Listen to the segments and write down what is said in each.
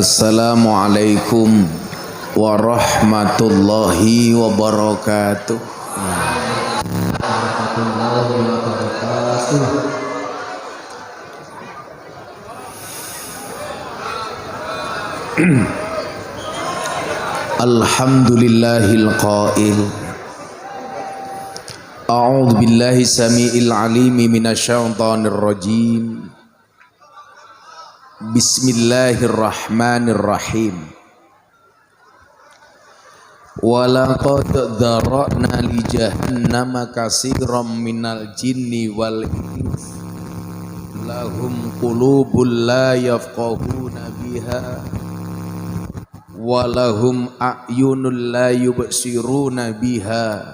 Assalamualaikum warahmatullahi wabarakatuh. Alhamdulillahil qail. A'udzu billahi samiil alimi minasyaitonir rajim. Bismillahirrahmanirrahim. Walaqad dzara'na li jahannama katsiran minal jinni wal ins lahum qulubun la yafqahuna biha walahum a'yunun la yubsiruna biha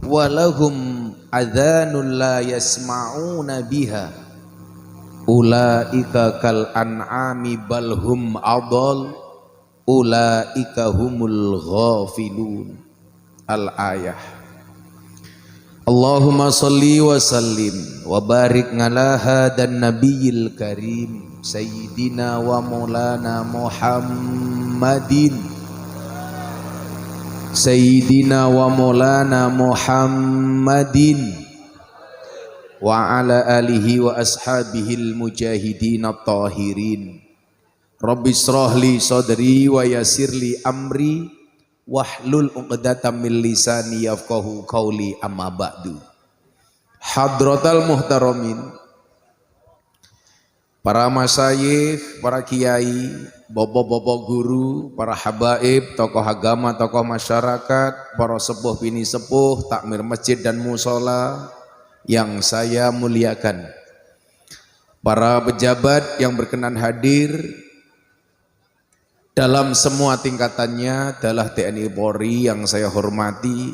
walahum adhanun la yasma'una biha ulaika kal an'ami bal hum adall ulaika humul ghafilun. Al-ayah. Allahumma salli wa sallim wa barik ala hadan nabiyil karim sayyidina wa maulana Muhammadin sayyidina wa maulana Muhammadin wa ala alihi wa ashabihil mujahidin at-tahirin. Rabbi shrah li sadri wa yassir li amri wahlul 'uqdatam min lisani yafqahu qawli, amma ba'du. Hadratal muhtaramin, para masyayikh, para kiai, bapak-bapak guru, para habaib, tokoh agama, tokoh masyarakat, para sepuh bini sepuh, takmir masjid dan musola yang saya muliakan, para pejabat yang berkenan hadir dalam semua tingkatannya adalah TNI Polri yang saya hormati,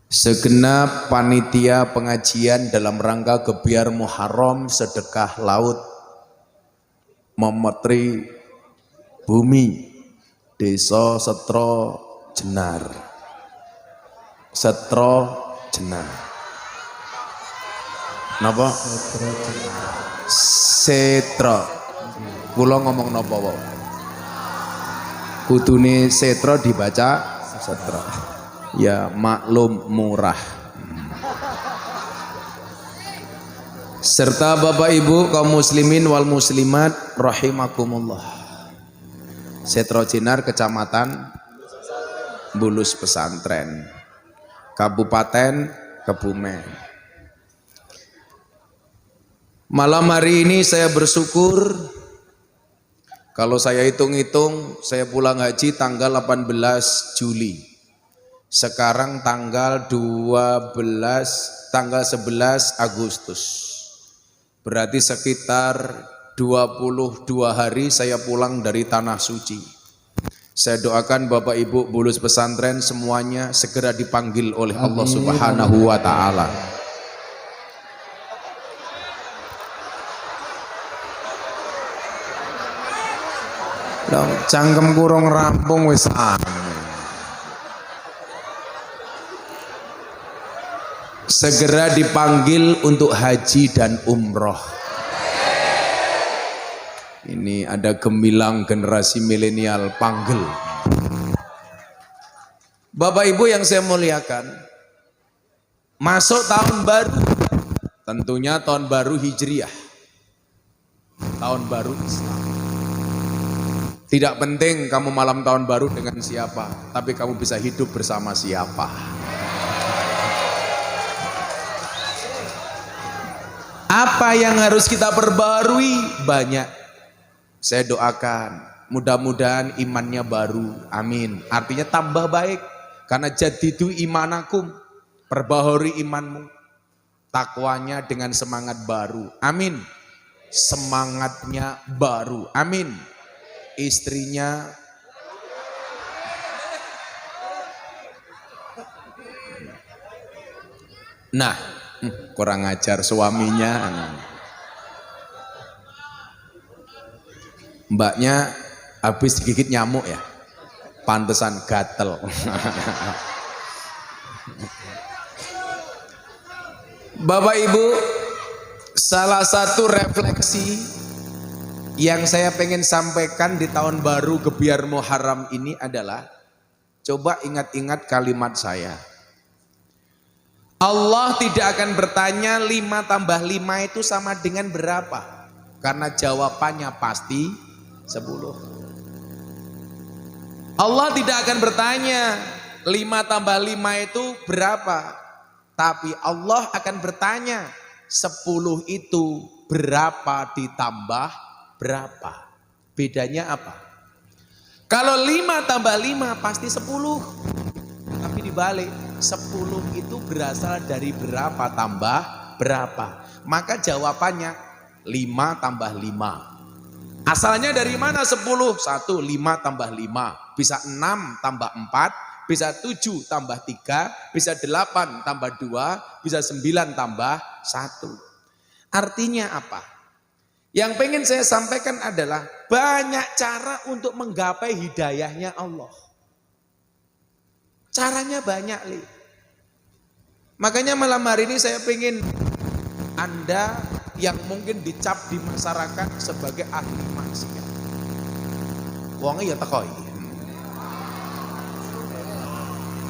segenap panitia pengajian dalam rangka Gebyar Muharram Sedekah Laut Memetri Bumi Desa Setro Jenar. Setro Jenar. Napa? Setro. Kula ngomong napa wae? Kudune setro dibaca setro. Ya maklum murah. Serta Bapak Ibu kaum muslimin wal muslimat rahimakumullah. Setro Jenar, Kecamatan Bulus Pesantren, Kabupaten Kebumen. Malam hari ini saya bersyukur, kalau saya hitung-hitung saya pulang haji tanggal 18 Juli. Sekarang tanggal 11 Agustus. Berarti sekitar 22 hari saya pulang dari Tanah Suci. Saya doakan Bapak Ibu Bulus Pesantren semuanya segera dipanggil oleh Allah Subhanahu wa taala. Cangkem kurang rampung wis segera dipanggil untuk haji dan umroh. Ini ada gemilang generasi milenial panggil. Bapak Ibu yang saya muliakan, masuk tahun baru, tentunya tahun baru Hijriah, tahun baru Islam. Tidak penting kamu malam tahun baru dengan siapa, tapi kamu bisa hidup bersama siapa. Apa yang harus kita perbarui? Banyak. Saya doakan, mudah-mudahan imannya baru. Amin. Artinya tambah baik. Karena jadidu imanakum, perbaharui imanmu. Takwanya dengan semangat baru. Amin. Semangatnya baru. Amin. Istrinya kurang ajar suaminya. Mbaknya habis digigit nyamuk ya, pantesan gatel. Bapak Ibu, salah satu refleksi Yang saya pengen sampaikan di tahun baru Gebiar Muharram ini adalah, coba ingat-ingat kalimat saya. Allah tidak akan bertanya 5 tambah 5 itu sama dengan berapa. Karena jawabannya pasti 10. Allah tidak akan bertanya 5 tambah 5 itu berapa. Tapi Allah akan bertanya 10 itu berapa ditambah berapa. Bedanya apa? Kalau 5 tambah 5 pasti 10. Tapi dibalik, 10 itu berasal dari berapa tambah berapa. Maka jawabannya 5 tambah 5. Asalnya dari mana 10? 1, 5 tambah 5. Bisa 6 tambah 4, bisa 7 tambah 3, bisa 8 tambah 2, bisa 9 tambah 1. Artinya apa? Yang pengen saya sampaikan adalah banyak cara untuk menggapai hidayahnya Allah. Caranya banyak, Li. Makanya malam hari ini saya pengen Anda yang mungkin dicap di masyarakat sebagai ahli maksiat. Wongnya ya teko iki.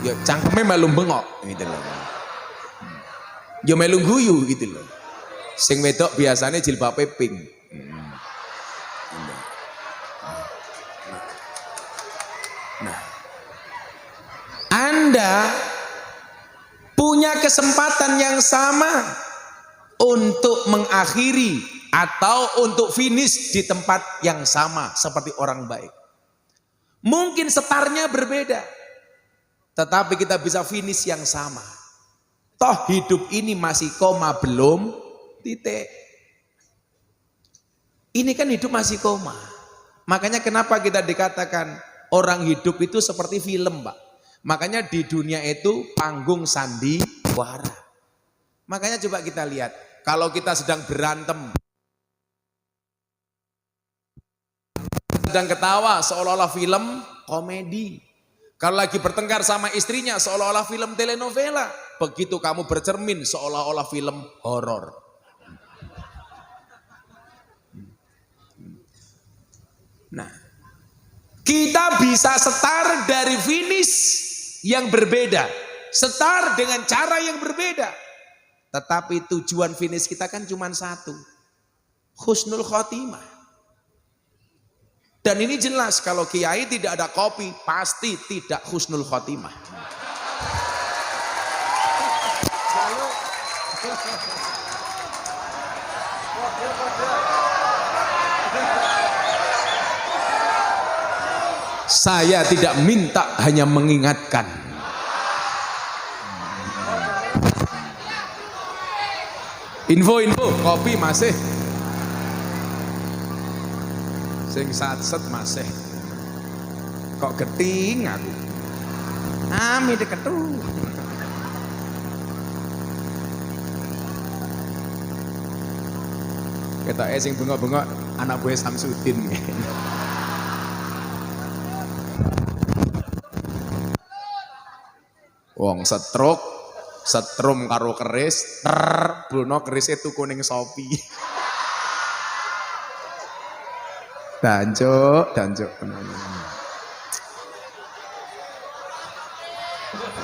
Ya cangkeme melu bengok gitu loh. Ya melu guyu gitu loh. Sing wedok biasanya jilbabe pink. Nah, Anda punya kesempatan yang sama untuk mengakhiri atau untuk finish di tempat yang sama seperti orang baik. Mungkin setarnya berbeda, tetapi kita bisa finish yang sama. Toh hidup ini masih koma belum titik. Ini kan hidup masih koma. Makanya kenapa kita dikatakan orang hidup itu seperti film, Pak. Makanya di dunia itu panggung sandiwara. Makanya coba kita lihat, kalau kita sedang berantem, sedang ketawa seolah-olah film komedi. Kalau lagi bertengkar sama istrinya seolah-olah film telenovela. Begitu kamu bercermin seolah-olah film horor. Nah, kita bisa setar dari finish yang berbeda, setar dengan cara yang berbeda, tetapi tujuan finish kita kan cuma satu, husnul khotimah. Dan ini jelas, kalau kiai tidak ada kopi pasti tidak husnul khotimah. Saya tidak minta, hanya mengingatkan. Info kopi masih. Sing satset masih. Kok geting aku. Ami deket tuh. Ketoke sing bengok-bengok anak buah Samsudin. Wong setrum karo keris, Bruno keris itu kuning Sopi. Dancuk.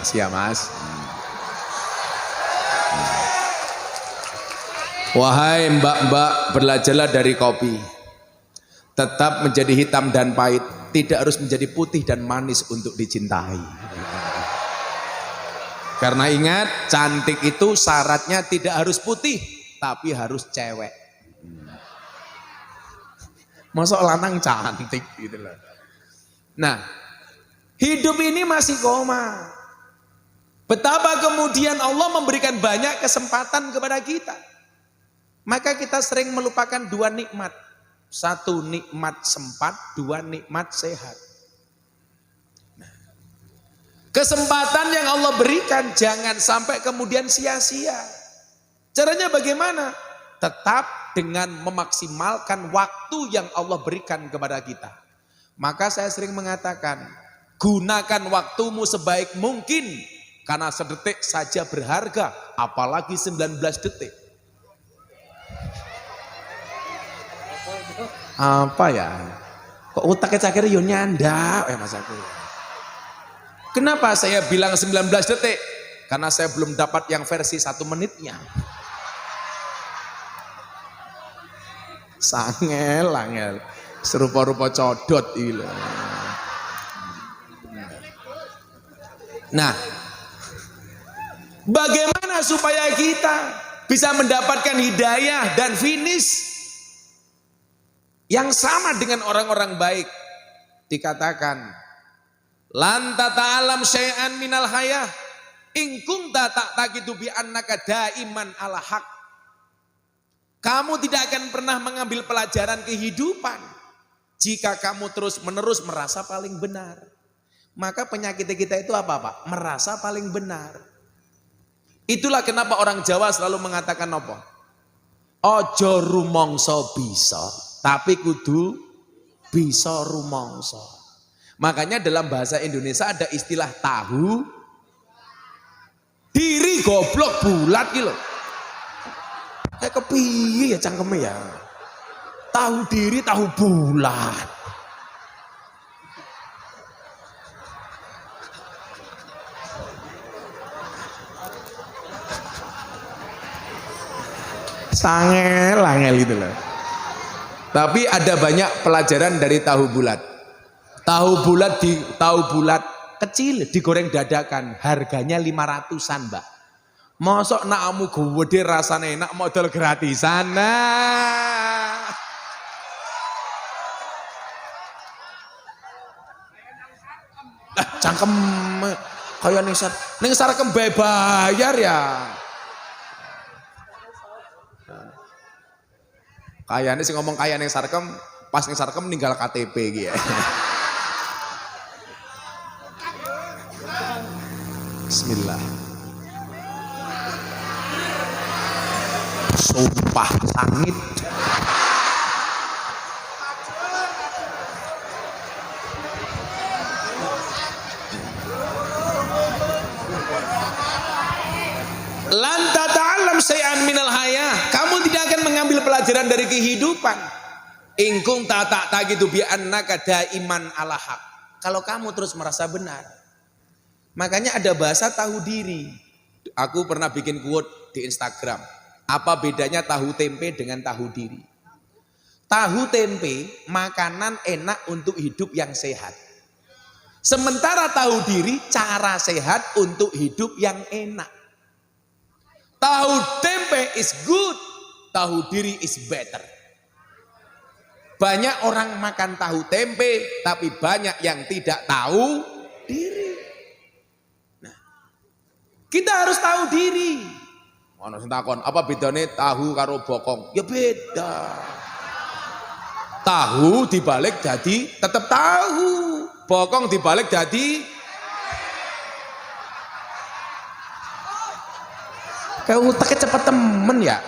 Siap Mas. Wahai mbak-mbak, belajarlah dari kopi. Tetap menjadi hitam dan pahit, tidak harus menjadi putih dan manis untuk dicintai. Karena ingat, cantik itu syaratnya tidak harus putih, tapi harus cewek. Masa lanang cantik gitu loh. Nah, hidup ini masih koma. Betapa kemudian Allah memberikan banyak kesempatan kepada kita. Maka kita sering melupakan 2 nikmat. 1 nikmat sempat, 2 nikmat sehat. Kesempatan yang Allah berikan jangan sampai kemudian sia-sia. Caranya bagaimana? Tetap dengan memaksimalkan waktu yang Allah berikan kepada kita. Maka saya sering mengatakan, gunakan waktumu sebaik mungkin. Karena sedetik saja berharga, apalagi 19 detik. Apa ya? Kok utaknya cakir yo nyandak Mas aku. Kenapa saya bilang 19 detik? Karena saya belum dapat yang versi 1 menitnya. Sangel, angel. Serupa-rupa codot iki lho. Nah, bagaimana supaya kita bisa mendapatkan hidayah dan finish yang sama dengan orang-orang baik? Dikatakan, lan tata'alam syai'an minal hayah in kunta ta'taqidu bi annaka daiman ala haq. Kamu tidak akan pernah mengambil pelajaran kehidupan jika kamu terus-menerus merasa paling benar. Maka penyakit kita itu apa Pak? Merasa paling benar. Itulah kenapa orang Jawa selalu mengatakan apa? Ojo rumongso bisa, tapi kudu bisa rumongso. Makanya dalam bahasa Indonesia ada istilah tahu diri goblok bulat gitu. Kayak kepiye ya cangkeme ya. Tahu diri tahu bulat. Sangel gitu loh. Tapi ada banyak pelajaran dari tahu bulat. Tahu bulat kecil digoreng dadakan, harganya 500-an, Mbak. Mosok nak kamu gede rasanya enak modal gratisan. Nah. Cangkem kaya ning sarkem bayar ya. Kayane sing ngomong kaya ning sarkem, pas ning sarkem ninggal KTP iki ya. Bismillah. Sumpah sangit. Lan tata'allam syai'an minal hayah. Kamu tidak akan mengambil pelajaran dari kehidupan. Ingkung ta'taqidu bi annaka daiman ala haq. Kalau kamu terus merasa benar. Makanya ada bahasa tahu diri. Aku pernah bikin quote di Instagram. Apa bedanya tahu tempe dengan tahu diri? Tahu tempe makanan enak untuk hidup yang sehat. Sementara tahu diri cara sehat untuk hidup yang enak. Tahu tempe is good, tahu diri is better. Banyak orang makan tahu tempe, tapi banyak yang tidak tahu diri. Nah, kita harus tahu diri. Ono sing takon, apa bedane tahu karo bokong? Ya beda. Tahu dibalik jadi tetap tahu. Bokong dibalik jadi kayak utaknya cepet temen ya.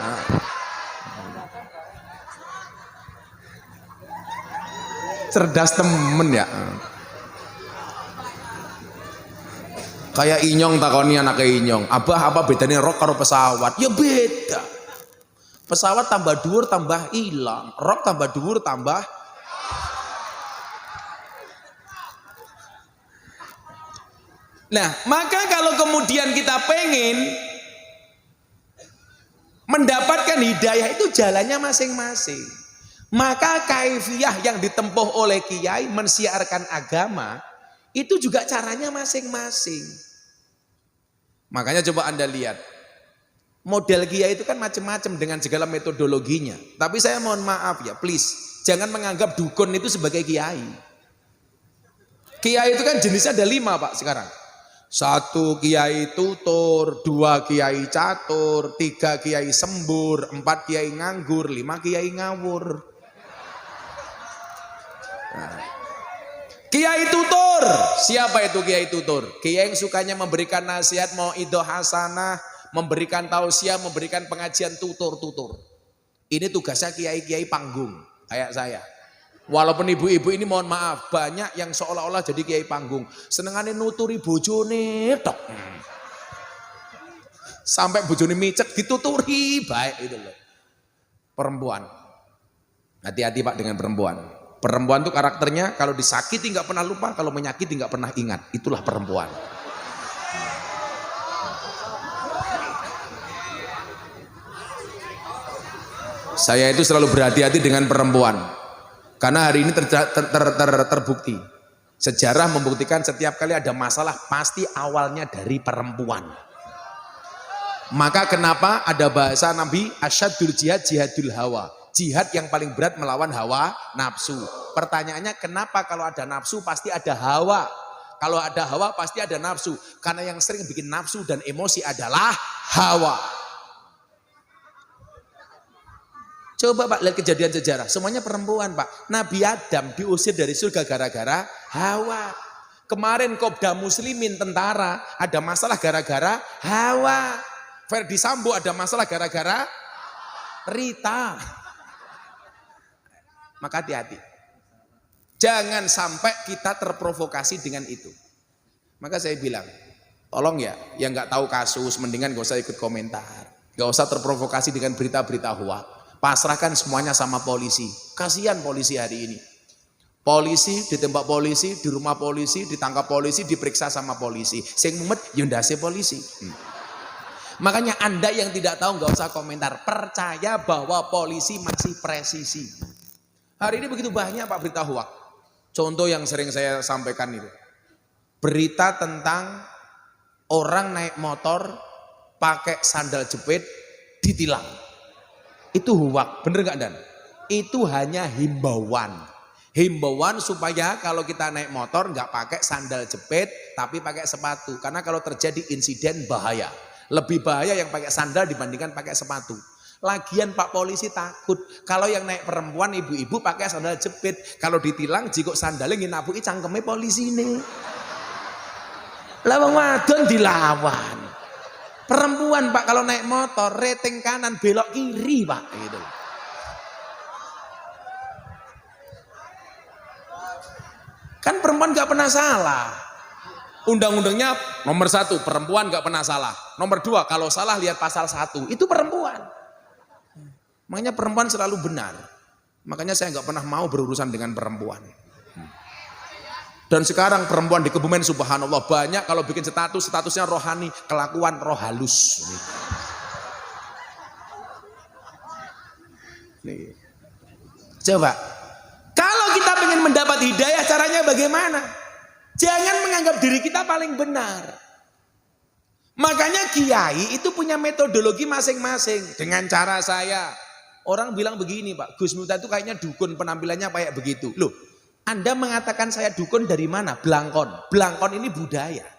Cerdas temen ya. Kayak Inyong takoni anaknya Inyong, abah apa bedanya rok karo pesawat? Ya beda. Pesawat tambah dhuwur tambah hilang, rok tambah dhuwur tambah. Nah, maka kalau kemudian kita pengen mendapatkan hidayah itu jalannya masing-masing. Maka kaifiyah yang ditempuh oleh kiai mensiarkan agama itu juga caranya masing-masing. Makanya coba Anda lihat. Model kiai itu kan macam-macam dengan segala metodologinya. Tapi saya mohon maaf ya, please. Jangan menganggap dukun itu sebagai kiai. Kiai itu kan jenisnya ada 5 Pak sekarang. 1 kiai tutur, 2 kiai catur, 3 kiai sembur, 4 kiai nganggur, 5 kiai ngawur. Nah. Kiai tutur, siapa itu kiai tutur? Kiai yang sukanya memberikan nasihat, mau ido hasanah, memberikan tausiah, memberikan pengajian tutur-tutur. Ini tugasnya kiai-kiai panggung, kayak saya. Walaupun ibu-ibu ini mohon maaf, banyak yang seolah-olah jadi kiai panggung. Senengane nuturi bojone tok. Sampai bojone micek dituturi, baik itu loh. Perempuan. Hati-hati Pak dengan perempuan. Perempuan itu karakternya kalau disakiti nggak pernah lupa, kalau menyakiti nggak pernah ingat. Itulah perempuan. Saya itu selalu berhati-hati dengan perempuan. Karena hari ini terbukti. Sejarah membuktikan setiap kali ada masalah pasti awalnya dari perempuan. Maka kenapa ada bahasa Nabi asyadul jihad jihadul hawa. Jihad yang paling berat melawan hawa nafsu. Pertanyaannya kenapa kalau ada nafsu pasti ada hawa. Kalau ada hawa pasti ada nafsu. Karena yang sering bikin nafsu dan emosi adalah hawa. Coba Pak lihat kejadian sejarah, semuanya perempuan Pak. Nabi Adam diusir dari surga gara-gara hawa. Kemarin Kopda Muslimin tentara ada masalah gara-gara hawa. Ferdi Sambo ada masalah gara-gara Rita. Maka hati-hati. Jangan sampai kita terprovokasi dengan itu. Maka saya bilang, tolong ya, yang nggak tahu kasus mendingan gak usah ikut komentar. Gak usah terprovokasi dengan berita-berita hoax. Pasrahkan semuanya sama polisi. Kasihan polisi hari ini. Polisi ditembak polisi, di rumah polisi, ditangkap polisi, diperiksa sama polisi. Sing mumet yundase polisi. Makanya Anda yang tidak tahu nggak usah komentar. Percaya bahwa polisi masih presisi. Hari ini begitu banyak Pak berita hoax. Contoh yang sering saya sampaikan itu. Berita tentang orang naik motor pakai sandal jepit ditilang. Itu hoax, bener gak Dan? Itu hanya himbauan. Himbauan supaya kalau kita naik motor nggak pakai sandal jepit tapi pakai sepatu. Karena kalau terjadi insiden bahaya. Lebih bahaya yang pakai sandal dibandingkan pakai sepatu. Lagian Pak polisi takut kalau yang naik perempuan ibu-ibu pakai sandal jepit. Kalau ditilang jika sandalnya nginabuki cangkeme polisi ini. Lawang wadon dilawan. Perempuan Pak kalau naik motor rating kanan belok kiri Pak gitu. Kan perempuan gak pernah salah. Undang-undangnya nomor 1 perempuan gak pernah salah. Nomor 2 kalau salah lihat pasal 1 itu perempuan. Makanya perempuan selalu benar. Makanya saya gak pernah mau berurusan dengan perempuan. Dan sekarang perempuan di Kebumen subhanallah banyak kalau bikin statusnya rohani, kelakuan roh halus. Nih. Coba, kalau kita ingin mendapat hidayah caranya bagaimana? Jangan menganggap diri kita paling benar. Makanya kiai itu punya metodologi masing-masing. Dengan cara saya, orang bilang begini Pak, Gus Miftah itu kayaknya dukun penampilannya kayak begitu. Loh. Anda mengatakan saya dukun dari mana? Blangkon. Blangkon ini budaya.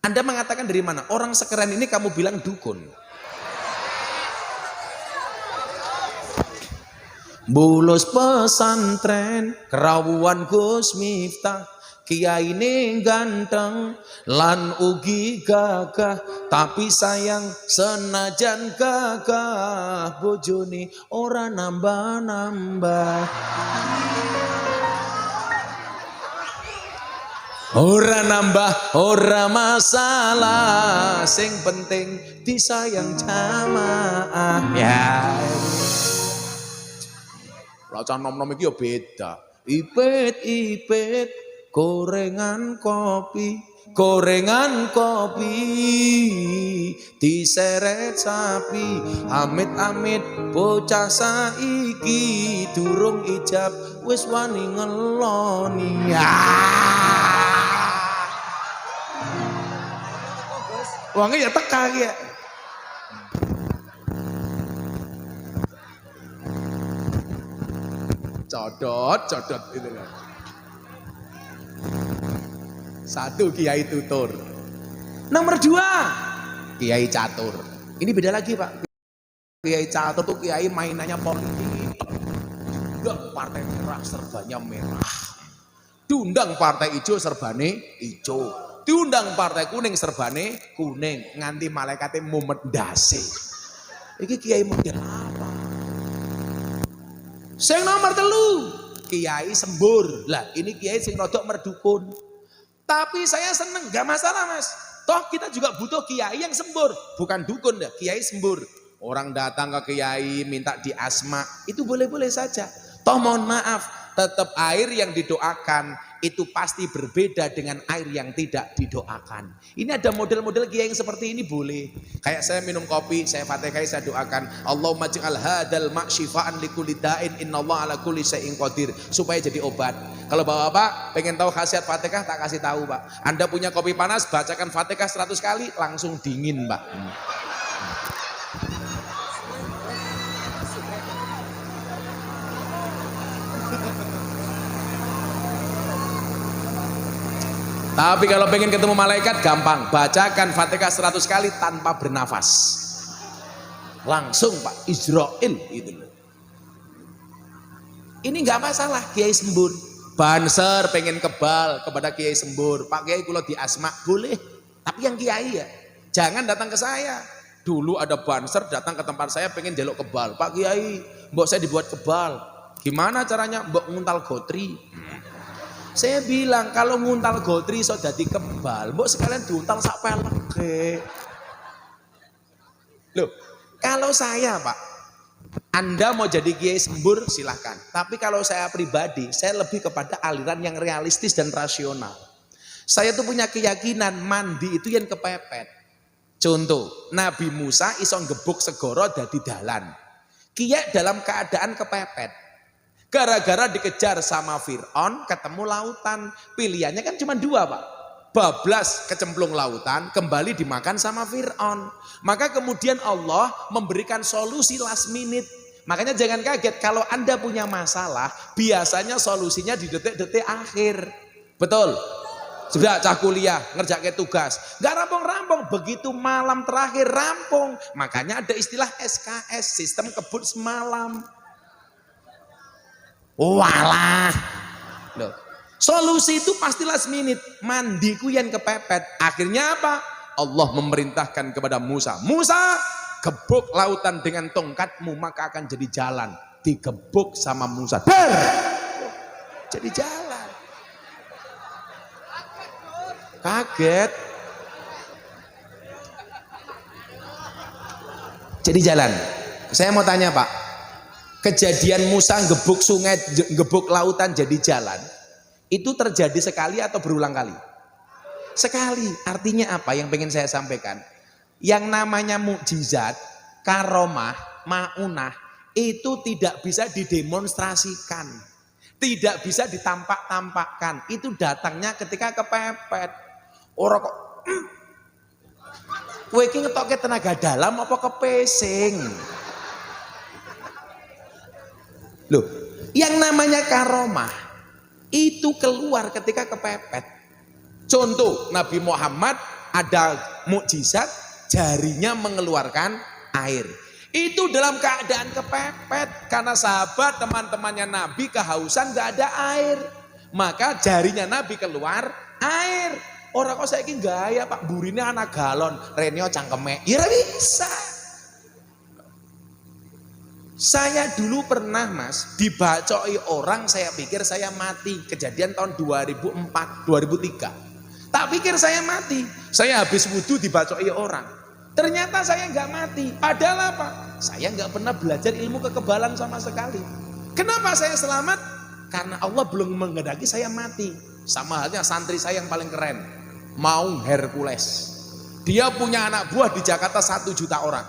Anda mengatakan dari mana? Orang sekeren ini kamu bilang dukun. Bolos pesantren, kerawuan Gus Miftah. Kiai ini ganteng, lan ugi gagah, tapi sayang senajan gagah, bojone ora nambah-nambah. Ora nambah, ora masalah, sing penting disayang jamaah. Ya. Lah nom-nom iki yo beda. Ipit-ipit gorengan kopi diseret sapi, amit-amit bocah saiki durung ijab wis wani ngeloni. Wonge ya teka iki ya. Codot itu loh. 1 kiai tutur. Nomor 2 kiai catur. Ini beda lagi Pak. Kiai catur tuh kiai mainannya politik. Diundang partai merah serbanya merah. Diundang partai hijau serbane hijau. Diundang partai kuning serbane kuning. Nganti malaikatnya mumet ndase. Iki kiai model apa? Sing nomor 3 kiai sembur. Lah ini kiai sing rodok merdukun. Tapi saya seneng, gak masalah Mas. Toh kita juga butuh kiai yang sembur. Bukan dukun dah, kiai sembur. Orang datang ke kiai minta diasma, itu boleh-boleh saja. Toh mohon maaf, tetap air yang didoakan itu pasti berbeda dengan air yang tidak didoakan. Ini ada model-model kiai yang seperti ini boleh. Kayak saya minum kopi, saya Fatihah, saya doakan, Allahumma ij'al hadzal ma' syifaan likulli da'in innallaha ala kulli syai'in qadir, supaya jadi obat. Kalau Bapak pengen tahu khasiat Fatihah, tak kasih tahu, Pak. Anda punya kopi panas, bacakan Fatihah 100 kali, langsung dingin, Pak. Tapi kalau pengen ketemu malaikat gampang, bacakan Fatihah 100 kali tanpa bernafas. Langsung Pak, Israel itu. Ini nggak masalah, Kiai Sembur. Banser pengen kebal kepada Kiai Sembur, Pak Kiai kula di asma, boleh. Tapi yang Kiai ya, jangan datang ke saya. Dulu ada banser datang ke tempat saya pengen jaluk kebal, Pak Kiai, mbok saya dibuat kebal. Gimana caranya? Mbok nguntal gotri. Saya bilang kalau nguntal gotri so jadi kebal, mbok sekalian diuntal sak peleke. Loh, kalau saya Pak, Anda mau jadi Kiai Sembur silahkan. Tapi kalau saya pribadi, saya lebih kepada aliran yang realistis dan rasional. Saya tuh punya keyakinan mandi itu yang kepepet. Contoh, Nabi Musa iso ngebuk segoro dadi dalan. Kiai dalam keadaan kepepet. Gara-gara dikejar sama Fir'aun, ketemu lautan. Pilihannya kan cuma dua Pak. Bablas kecemplung lautan, kembali dimakan sama Fir'aun. Maka kemudian Allah memberikan solusi last minute. Makanya jangan kaget kalau Anda punya masalah, biasanya solusinya di detik-detik akhir. Betul? Sudah cah kuliah, ngerjain tugas. Gak rampung-rampung, begitu malam terakhir rampung. Makanya ada istilah SKS, sistem kebut semalam. Walah, loh. Solusi itu pasti last minute. Mandiku yang kepepet. Akhirnya apa? Allah memerintahkan kepada Musa, Musa gebuk lautan dengan tongkatmu maka akan jadi jalan. Digebuk sama Musa, jadi jalan. Kaget, jadi jalan. Saya mau tanya Pak, kejadian Musa gebuk sungai, gebuk lautan jadi jalan, itu terjadi sekali atau berulang kali? Sekali. Artinya apa yang pengen saya sampaikan? Yang namanya mukjizat, karomah, maunah, itu tidak bisa didemonstrasikan, tidak bisa ditampak-tampakkan. Itu datangnya ketika kepepet. Orang kok kowe iki ngetokke tenaga dalam apa kepesing? Loh, yang namanya karomah itu keluar ketika kepepet. Contoh, Nabi Muhammad ada mukjizat jarinya mengeluarkan air. Itu dalam keadaan kepepet karena sahabat teman-temannya Nabi kehausan gak ada air. Maka jarinya Nabi keluar air. Orang kok saiki gaya Pak, burine anak galon, renio cangkeme. Ya bisa. Saya dulu pernah Mas dibacoi orang, saya pikir saya mati. Kejadian tahun 2004, 2003. Tak pikir saya mati. Saya habis wudhu dibacoi orang. Ternyata saya nggak mati. Padahal apa? Saya nggak pernah belajar ilmu kekebalan sama sekali. Kenapa saya selamat? Karena Allah belum menghendaki saya mati. Sama halnya santri saya yang paling keren, Maung Hercules. Dia punya anak buah di Jakarta 1 juta orang.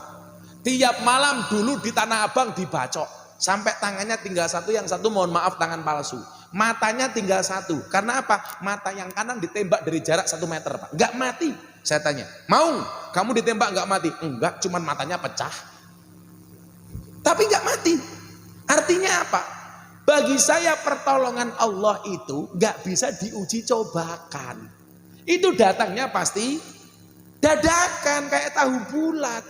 Tiap malam dulu di Tanah Abang dibacok. Sampai tangannya tinggal satu, yang satu mohon maaf tangan palsu. Matanya tinggal satu. Karena apa? Mata yang kanan ditembak dari jarak 1 meter Pak. Enggak mati. Saya tanya, mau kamu ditembak enggak mati? Enggak, cuman matanya pecah. Tapi enggak mati. Artinya apa? Bagi saya pertolongan Allah itu enggak bisa diuji cobakan. Itu datangnya pasti dadakan kayak tahu bulat.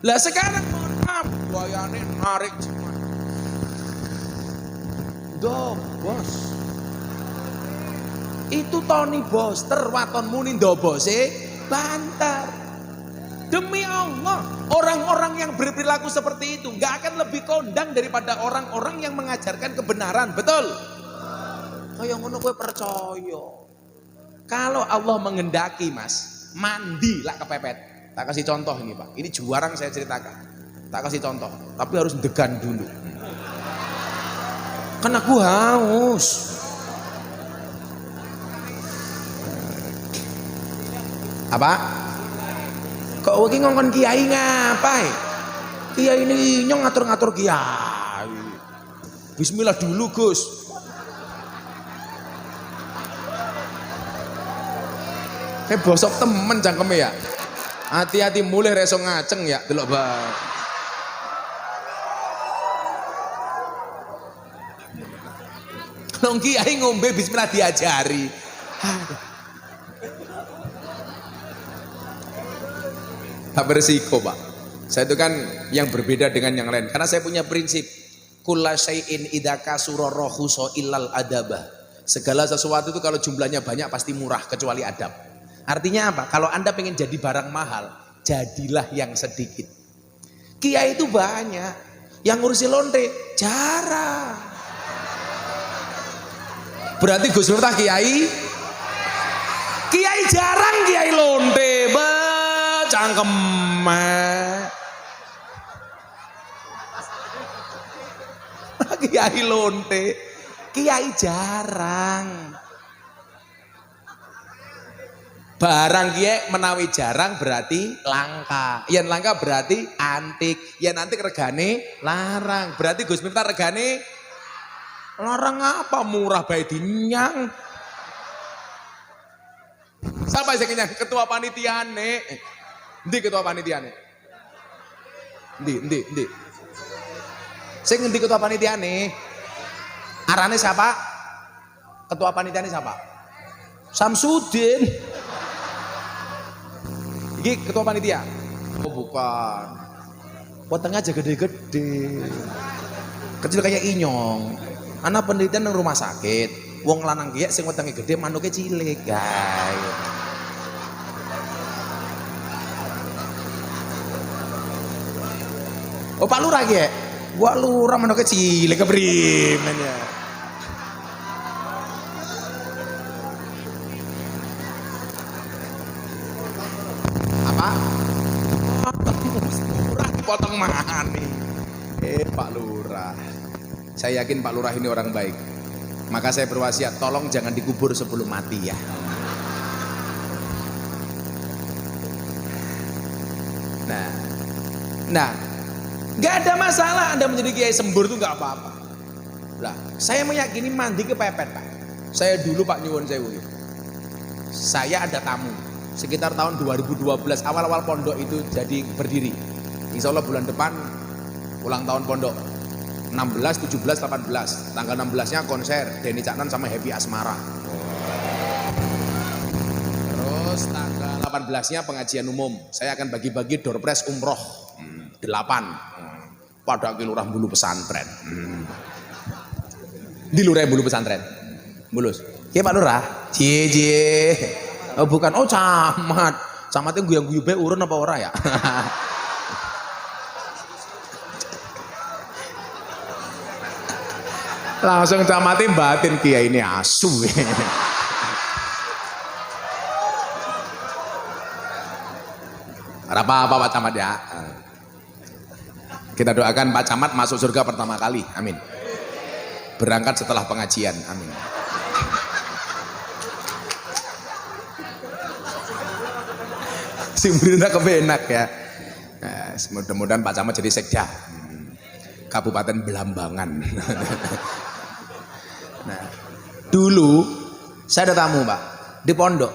Lah sekarang mohon maaf, buayane narik cuman. Bos. Itu Tony Boster waton muni ndobose bantar. Demi Allah, orang-orang yang berperilaku seperti itu nggak akan lebih kondang daripada orang-orang yang mengajarkan kebenaran, betul? Kayak ngono kowe percaya. Kalau Allah menghendaki Mas, mandi lah kepepet. Tak kasih contoh ini Pak. Ini jarang saya ceritakan. Tak kasih contoh, tapi harus degan dulu. Kan aku haus. Apa? Kok iki ngongkon kiai ngapain? Kiai ini nyong ngatur-ngatur kiai. Bismillah dulu Gus. Kayak bosok temen cangkeme ya. Hati-hati mulai reso ngaceng ya, delok Bang. Nong kiai ngombe bismillah diajari. Tak beresiko Pak. Saya itu kan yang berbeda dengan yang lain. Karena saya punya prinsip. Kulla syai'in idza kasura rahusa illal adabah. Segala sesuatu itu kalau jumlahnya banyak pasti murah kecuali adab. Artinya apa? Kalau Anda pengen jadi barang mahal, jadilah yang sedikit. Kiai itu banyak. Yang ngurusi lonte jarang. Berarti Gus Miftah kiai jarang, kiai lonte cangkem. Kiai lonte, kiai jarang. Barang kiai menawi jarang berarti langka. Yen langka berarti antik. Yen antik regane larang. Berarti Gus Miftah regane larang apa, murah bae dinyang. Siapa sing kenyang? Ketua panitiane. Endi ketua panitiane? Endi? Sing ngendi ketua panitiane? Arane siapa? Ketua panitiane siapa? Samsudin. Iki ketua panitia? Oh bukan. Potongnya aja gede-gede. Kecil kayak inyong. Anak penelitian nang rumah sakit. Wong lanang kiye sing wetenge gede manuke cilik, guys. Oh Pak Lurah kiye? Wah lurah manuke cilik keprimen ya. Apa? Lurah dipotong mani. Pak Lurah. Saya yakin Pak Lurah ini orang baik. Maka saya berwasiat, tolong jangan dikubur sebelum mati ya. Nah, nggak ada masalah Anda menjadi kiai sembur itu nggak apa-apa. Lah, saya meyakini mandi kepepet Pak. Saya dulu Pak nyuwun sewu. Saya ada tamu sekitar tahun 2012 awal-awal pondok itu jadi berdiri. Insya Allah bulan depan ulang tahun pondok. 16, 17, 18. Tanggal 16-nya konser Denny Caknan sama Happy Asmara. Terus tanggal 18-nya pengajian umum. Saya akan bagi-bagi door prize umroh 8 pada Kelurah Bulu Pesantren. Di Lurah Bulu Pesantren. Bulus. Iya Pak Lurah? Cie. Oh bukan, oh camat. Camatnya guyang-guyu bae urun apa ora ya? Langsung camati batin kiai ini asu. Apa Pak Camat ya. Kita doakan Pak Camat masuk surga pertama kali. Amin. Berangkat setelah pengajian. Amin. Si muridnya kebenak ya. Nah, mudah-mudahan Pak Camat jadi sekda. Kabupaten Belambangan. Nah, dulu saya ada tamu Pak di pondok.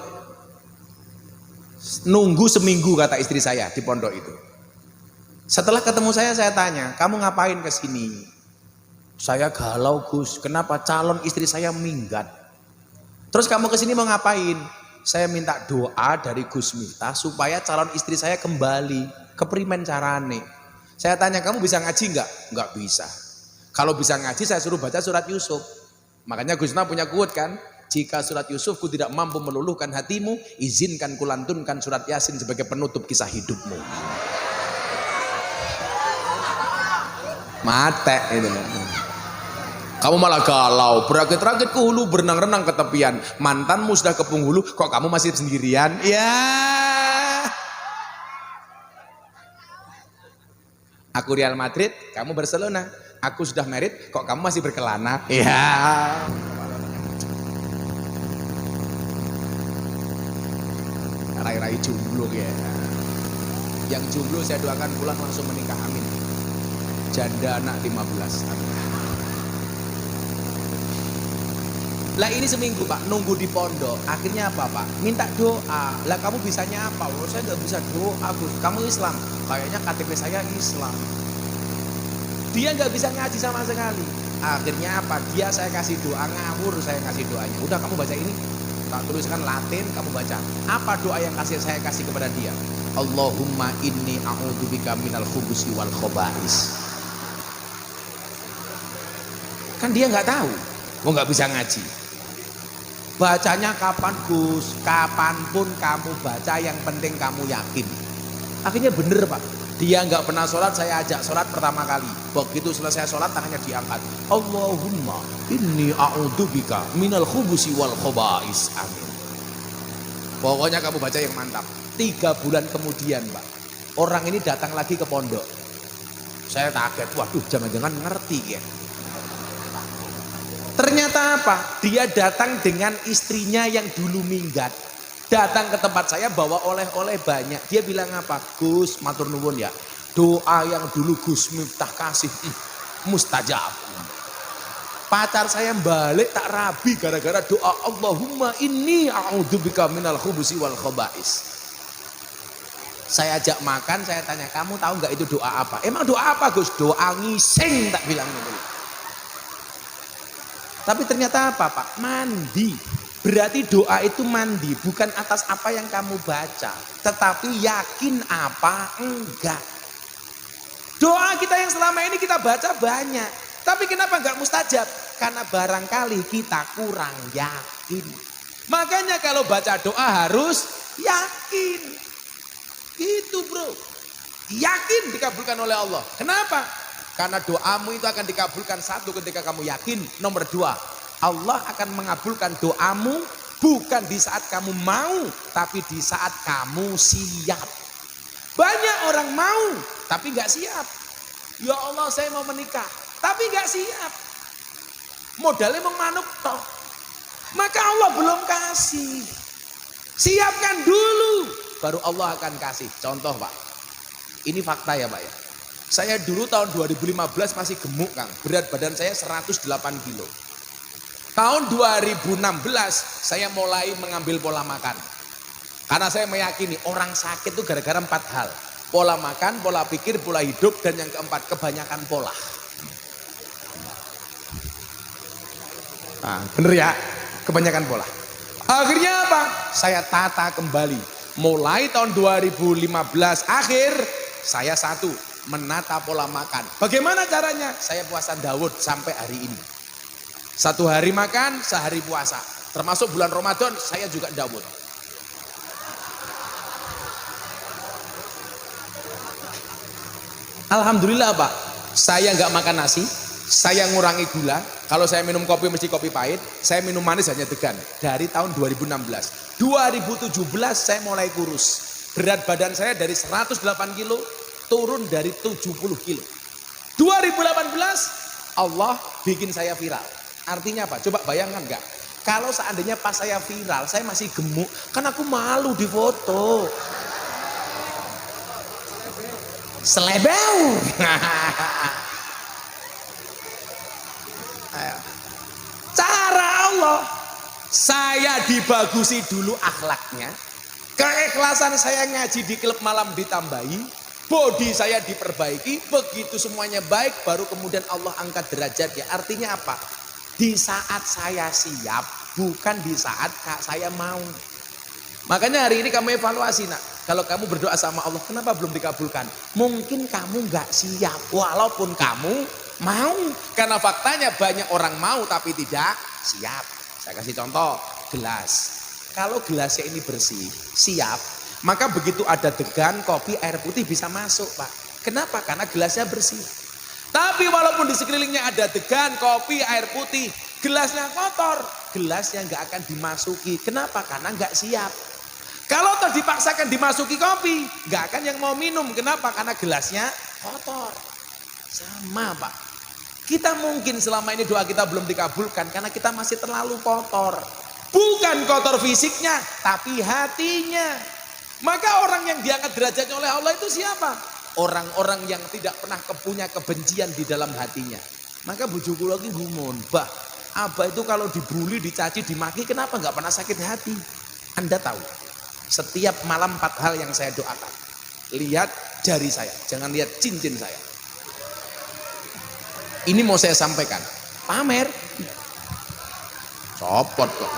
Nunggu seminggu kata istri saya di pondok itu. Setelah ketemu saya tanya, kamu ngapain ke sini? Saya galau Gus, kenapa calon istri saya minggat? Terus kamu ke sini mau ngapain? Saya minta doa dari Gus Miftah supaya calon istri saya kembali. Keprimen carane? Saya tanya, kamu bisa ngaji enggak? Enggak bisa. Kalau bisa ngaji saya suruh baca surat Yusuf. Makanya Gus Miftah punya quote kan? Jika surat Yusufku tidak mampu meluluhkan hatimu, izinkan kulantunkan surat Yasin sebagai penutup kisah hidupmu. Mate itu. Kamu malah galau, berakit-rakit ke hulu, berenang-renang ke tepian. Mantanmu sudah ke penghulu, kok kamu masih sendirian? Ya. Aku Real Madrid, kamu Barcelona. Aku sudah married, kok kamu masih berkelana? Ya. Rai-rai jomblo ya. Yang jomblo saya doakan pulang langsung menikah, amin. Janda anak 15, amin. Lah ini seminggu Pak, nunggu di pondok. Akhirnya apa Pak? Minta doa. Lah kamu bisanya apa? Oh, saya nggak bisa doa Gus. Kamu Islam? Kayaknya KTP saya Islam. Dia nggak bisa ngaji sama sekali. Akhirnya apa? Dia saya kasih doa ngawur, saya kasih doanya. Udah kamu baca ini. Tak tuliskan Latin, kamu baca. Apa doa yang saya kasih kepada dia? Allahumma inni a'udzubika minal khubusi wal khobais. Kan dia nggak tahu, mau nggak bisa ngaji. Bacanya kapan Gus? Kapanpun kamu baca, yang penting kamu yakin. Akhirnya bener Pak. Dia nggak pernah sholat, saya ajak sholat pertama kali. Begitu selesai sholat tangannya diangkat. Allahumma inni a'udzubika minal khubusi wal khobais. Amin. Pokoknya kamu baca yang mantap. 3 bulan kemudian Pak, orang ini datang lagi ke pondok. Saya kaget, waduh jangan-jangan ngerti ya. Ternyata apa? Dia datang dengan istrinya yang dulu minggat. Datang ke tempat saya bawa oleh-oleh banyak. Dia bilang apa? Gus, matur nuwun ya. Doa yang dulu Gus Miftah kasih mustajab. Pacar saya balik tak rabi gara-gara doa Allahumma inni a'udzubika minal khubusi wal khobais. Saya ajak makan, saya tanya, kamu tahu nggak itu doa apa? Emang doa apa Gus? Doa ngising, tak bilang gitu. Tapi ternyata apa Pak? Mandi. Berarti doa itu mandi, bukan atas apa yang kamu baca, tetapi yakin apa enggak. Doa kita yang selama ini kita baca banyak, tapi kenapa enggak mustajab? Karena barangkali kita kurang yakin. Makanya kalau baca doa harus yakin. Gitu bro. Yakin dikabulkan oleh Allah. Kenapa? Karena doamu itu akan dikabulkan, satu ketika kamu yakin. Nomor 2, Allah akan mengabulkan doamu bukan di saat kamu mau, tapi di saat kamu siap. Banyak orang mau tapi nggak siap. Ya Allah saya mau menikah tapi nggak siap. Modalnya mau manuk toh. Maka Allah belum kasih. Siapkan dulu baru Allah akan kasih. Contoh Pak, ini fakta ya Pak ya. Saya dulu tahun 2015 masih gemuk Kang, berat badan saya 108 kilo. Tahun 2016 saya mulai mengambil pola makan. Karena saya meyakini orang sakit itu gara-gara 4 hal. Pola makan, pola pikir, pola hidup, dan yang keempat kebanyakan pola. Nah, bener ya, kebanyakan pola. Akhirnya apa? Saya tata kembali. Mulai tahun 2015 akhir, saya menata pola makan. Bagaimana caranya? Saya puasa Daud sampai hari ini. 1 hari makan, sehari puasa. Termasuk bulan Ramadan saya juga Daud. Alhamdulillah Pak, saya nggak makan nasi, saya ngurangi gula. Kalau saya minum kopi mesti kopi pahit, saya minum manis hanya degan. Dari tahun 2016. 2017 saya mulai kurus. Berat badan saya dari 108 kilo turun dari 70 kilo. 2018 Allah bikin saya viral. Artinya apa? Coba bayangkan enggak? Kalau seandainya pas saya viral, saya masih gemuk, kan aku malu di foto. Selebeu. Cara Allah, saya dibagusi dulu akhlaknya, keikhlasan saya ngaji di klub malam ditambahi, body saya diperbaiki, begitu semuanya baik, baru kemudian Allah angkat derajat ya. Artinya apa? Di saat saya siap, bukan di saat saya mau. Makanya hari ini kamu evaluasi nak. Kalau kamu berdoa sama Allah, kenapa belum dikabulkan? Mungkin kamu nggak siap, walaupun kamu mau. Karena faktanya banyak orang mau tapi tidak siap. Saya kasih contoh, gelas. Kalau gelasnya ini bersih, siap, maka begitu ada degan, kopi, air putih bisa masuk Pak. Kenapa? Karena gelasnya bersih. Tapi walaupun di sekelilingnya ada degan, kopi, air putih, gelasnya kotor, gelasnya nggak akan dimasuki. Kenapa? Karena nggak siap. Kalau dipaksakan dimasuki kopi, nggak akan yang mau minum. Kenapa? Karena gelasnya kotor. Sama Pak. Kita mungkin selama ini doa kita belum dikabulkan karena kita masih terlalu kotor. Bukan kotor fisiknya, tapi hatinya. Maka orang yang diangkat derajatnya oleh Allah itu siapa? Orang-orang yang tidak pernah punya kebencian di dalam hatinya. Maka bujuku lagi gumun, bah, Abah itu kalau dibully, dicaci, dimaki, kenapa nggak pernah sakit hati? Anda tahu, setiap malam 4 hal yang saya doakan. Lihat jari saya, jangan lihat cincin saya. Ini mau saya sampaikan, pamer, copot kok.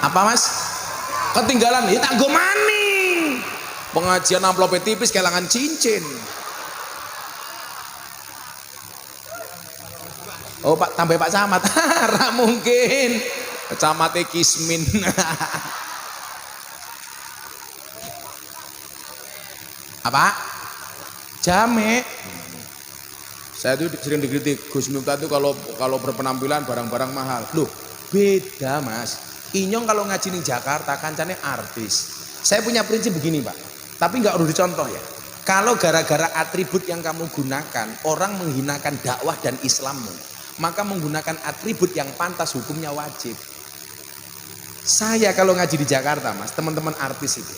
Apa Mas? Ketinggalan, ya tak go maning. Pengajian amplopnya tipis kehilangan cincin. Oh Pak, tambah Pak Camat. Ra mungkin. Camatnya Kismin. Apa? Jamek. Saya tuh sering dikritik Gus Miftah itu kalau berpenampilan barang-barang mahal. Loh, beda Mas. Inyong kalau ngaji di Jakarta kancane artis. Saya punya prinsip begini Pak. Tapi nggak perlu dicontoh ya. Kalau gara-gara atribut yang kamu gunakan orang menghinakan dakwah dan Islammu, maka menggunakan atribut yang pantas hukumnya wajib. Saya kalau ngaji di Jakarta Mas, teman-teman artis itu,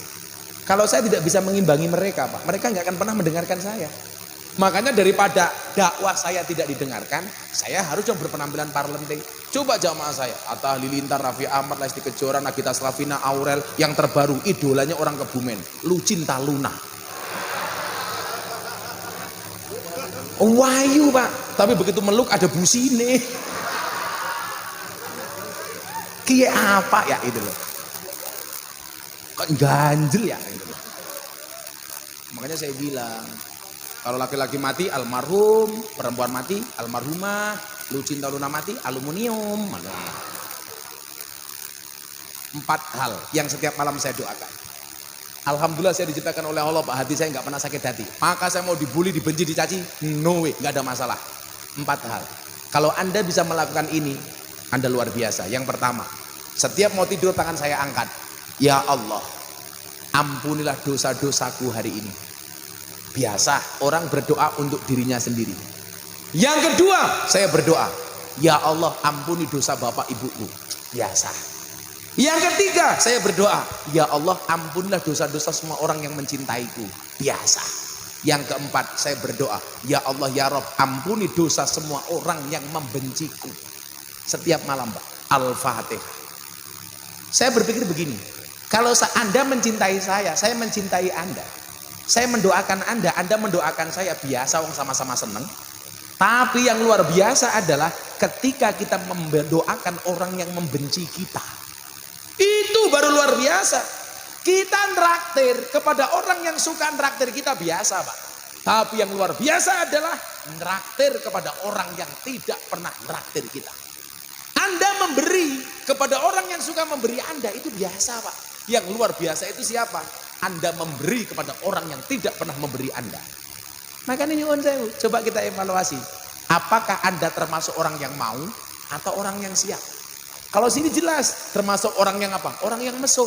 kalau saya tidak bisa mengimbangi mereka Pak, mereka nggak akan pernah mendengarkan saya. Makanya daripada dakwah saya tidak didengarkan, saya harus coba berpenampilan parlente. Coba jamaah saya, Atta Halilintar, Raffi Ahmad, Lesti Kejora, Nagita Slavina, Aurel, yang terbaru idolanya orang Kebumen, Lucinta Luna. Wahyu Pak, tapi begitu meluk ada busine. Kiye apa ya itu loh. Kok ganjel ya itu loh. Makanya saya bilang, kalau laki-laki mati almarhum, perempuan mati almarhumah, Lucinta Luna mati aluminium. 4 hal yang setiap malam saya doakan. Alhamdulillah saya diciptakan oleh Allah Pak, hati saya nggak pernah sakit hati. Maka saya mau dibully, dibenci, dicaci, no way, nggak ada masalah. 4 hal. Kalau Anda bisa melakukan ini, Anda luar biasa. Yang pertama, setiap mau tidur tangan saya angkat. Ya Allah, ampunilah dosa-dosaku hari ini. Biasa orang berdoa untuk dirinya sendiri. Yang kedua, saya berdoa, ya Allah ampuni dosa bapak ibuku. Biasa. Yang ketiga, saya berdoa, ya Allah ampunilah dosa-dosa semua orang yang mencintaiku. Biasa. Yang keempat, saya berdoa, ya Allah ya Rabb ampuni dosa semua orang yang membenciku. Setiap malam Pak, Al-Fatihah. Saya berpikir begini, kalau Anda mencintai saya mencintai Anda. Saya mendoakan Anda mendoakan saya, biasa wong sama-sama seneng. Tapi yang luar biasa adalah ketika kita mendoakan orang yang membenci kita. Itu baru luar biasa. Kita nraktir kepada orang yang suka nraktir kita biasa Pak. Tapi yang luar biasa adalah nraktir kepada orang yang tidak pernah nraktir kita. Anda memberi kepada orang yang suka memberi Anda itu biasa Pak. Yang luar biasa itu siapa? Anda memberi kepada orang yang tidak pernah memberi Anda. Makanya nyuwun sewu, coba kita evaluasi. Apakah Anda termasuk orang yang mau atau orang yang siap? Kalau sini jelas termasuk orang yang apa? Orang yang mesum.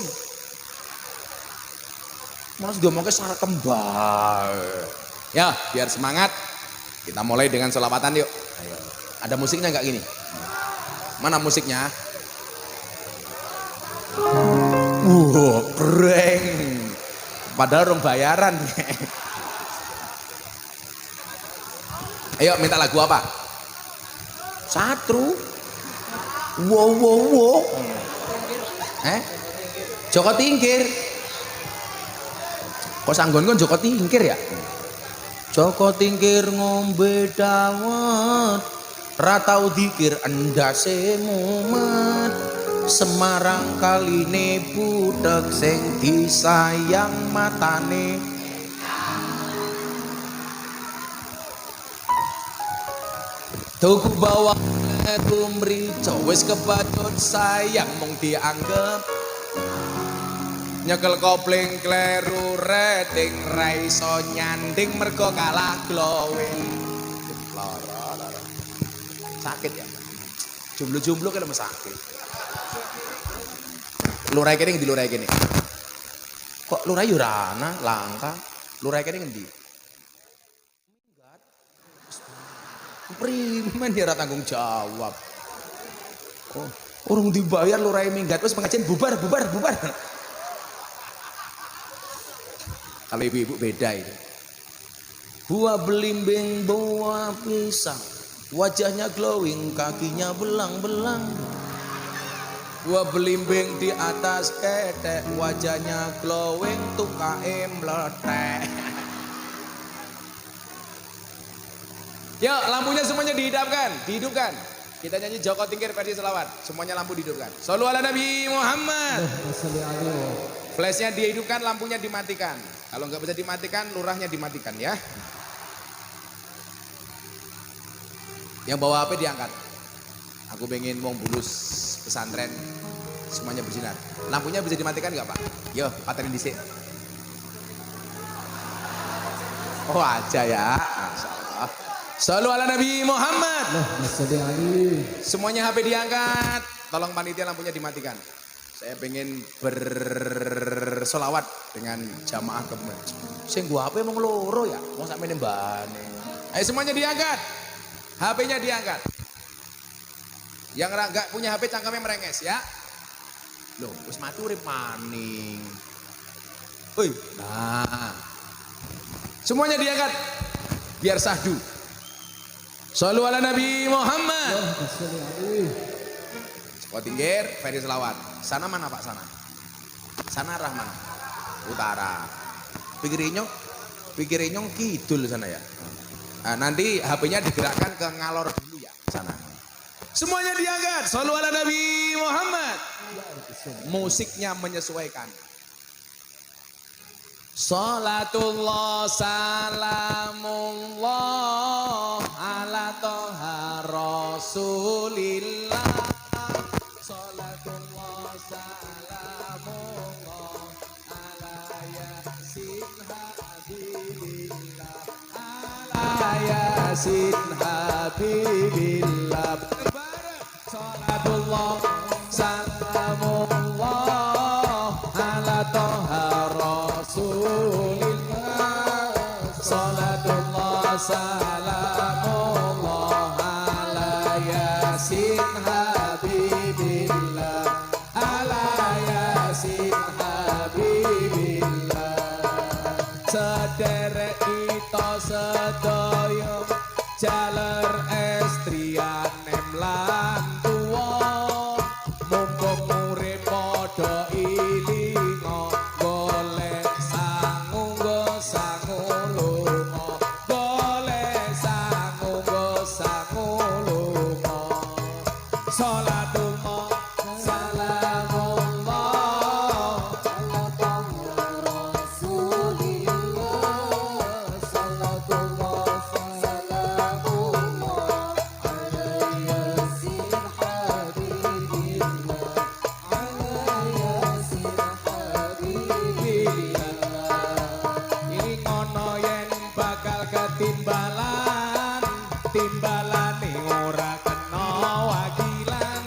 Mas ngomongnya secara kembal. Ya, biar semangat. Kita mulai dengan selawatan yuk. Ayo. Ada musiknya nggak gini? Mana musiknya? Breng. Padahal orang bayaran. Ayo minta lagu apa? Satru. Wow. Joko Tingkir. Kok sanggon kon Joko Tingkir ya? Joko Tingkir ngombe dawet, ra tau dikir endase mumet. Semarang kaline budak sing disayang matane. Tuku bawa tumrico wis kebacut sayang mung dianggep. Nyekel kopling kleru rating ra iso nyanding mergo kalah glowing. Lara. Sakit ya. Jomblo-jomblo kan sakit. Lurai kene ngendi lurai kene? Kok lurai yo rana langka. Lurai kene ngendi? Primen ya ora tanggung jawab. Oh, urung dibayar lurai minggat wis pengajian bubar. Kalau ibu-ibu beda itu. Buah belimbing buah pisang, wajahnya glowing, kakinya belang-belang. Buah belimbing di atas ketek, wajahnya glowing, tukae meletek. Yuk, lampunya semuanya dihidupkan. Kita nyanyi Joko Tingkir versi selawat. Semuanya lampu dihidupkan. Shollu ala Nabi Muhammad. Flashnya dihidupkan, lampunya dimatikan. Kalau nggak bisa dimatikan, lurahnya dimatikan ya. Yang bawa HP diangkat. Aku pengen mau bulus pesantren, semuanya bersinar. Lampunya bisa dimatikan nggak Pak? Yo, paterin disik. Oh aja ya. Masyaallah. Shollu ala Nabi Muhammad. Semuanya HP diangkat. Tolong panitia lampunya dimatikan. Saya pengen bersolawat dengan jamaah kemudian. Sing gua HP emang loro ya. Mau sampe nembane. Ayo semuanya diangkat. HP-nya diangkat. Yang enggak punya HP cangkemnya merenges ya. Loh, wis mati urip maning. Woi, nah. Semuanya diangkat. Biar sahdu. Shollu ala Nabi Muhammad. Joko Tingkir, versi selawat. Sana mana Pak sana? Sana arah mana? Utara. Pikir inyong kidul sana ya. Nah, nanti HP-nya digerakkan ke ngalor dulu ya sana. Semuanya diangkat. Shollu ala Nabi Muhammad. Musiknya menyesuaikan. Salatullah salamullah ala toha rasulillah. Salatullah salamullah ala yasin habibillah. Ala yasin habibillah. Salatullah salamullah ala toha rasulillah. Salatullah salamullah ala yasin habibillah. Ala yasin habibillah. Sederek kita sedaya jaler estrian lan tuwa, mumpung urip padha ilinga, golek sangu nggo sangu lunga, golek sangu nggo sangu lunga. Salatullah salamullah ala rasulillah. Salatullah salamullah ala yasin habibillah. Ala yasin habibillah. Ini ngono yen bakal ketimbalan, timbalane ora kena wakilan.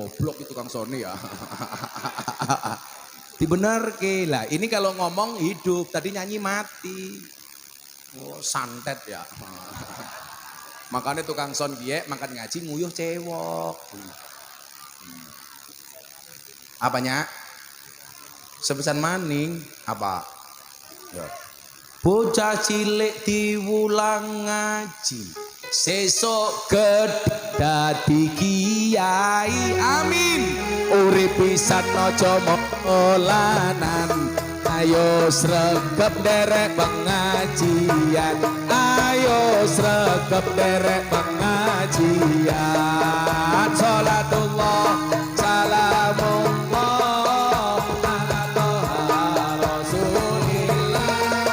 goblok itu Kang Sony ya. Dibenerke lah. Ini kalau ngomong hidup, tadi nyanyi mati. Oh, santet ya. Makanya tukang son biye makan ngaji nguyuh cewek. Apanya? Sebesan maning apa? Ya. Bocah cilik diwulang ngaji, sesok gedhe dadi kiai. Amin. Urip pisan aja molanan, ayo sregep derek pengajian, ayo sregep derek pengajian. Salatullah salamullah ala toha rasulillah,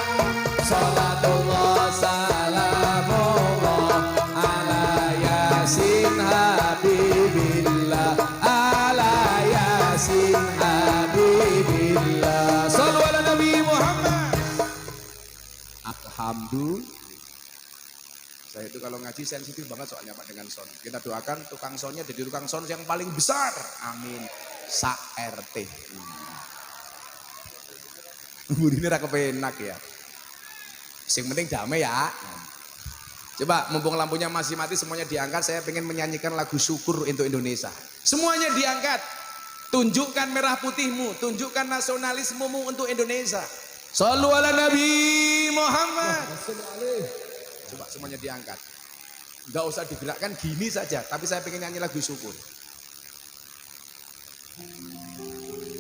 salatullah salamullah ala yasin habibillah, ala yasin habibillah. Shallu ala Nabi Muhammad. Alhamdulillah. Saya itu kalau ngaji sensitif banget soalnya Pak dengan son. Kita doakan tukang sonnya jadi tukang son yang paling besar. Amin. Sa RT. Ini ra kepenak ya. Sing penting damai ya. Coba mumpung lampunya masih mati semuanya diangkat, saya pengen menyanyikan lagu syukur untuk Indonesia. Semuanya diangkat. Tunjukkan merah putihmu, tunjukkan nasionalismemu untuk Indonesia. Shallu ala Nabi Muhammad. Coba semuanya diangkat. Enggak usah digerakkan, gini saja, tapi saya pengen nyanyi lagu syukur.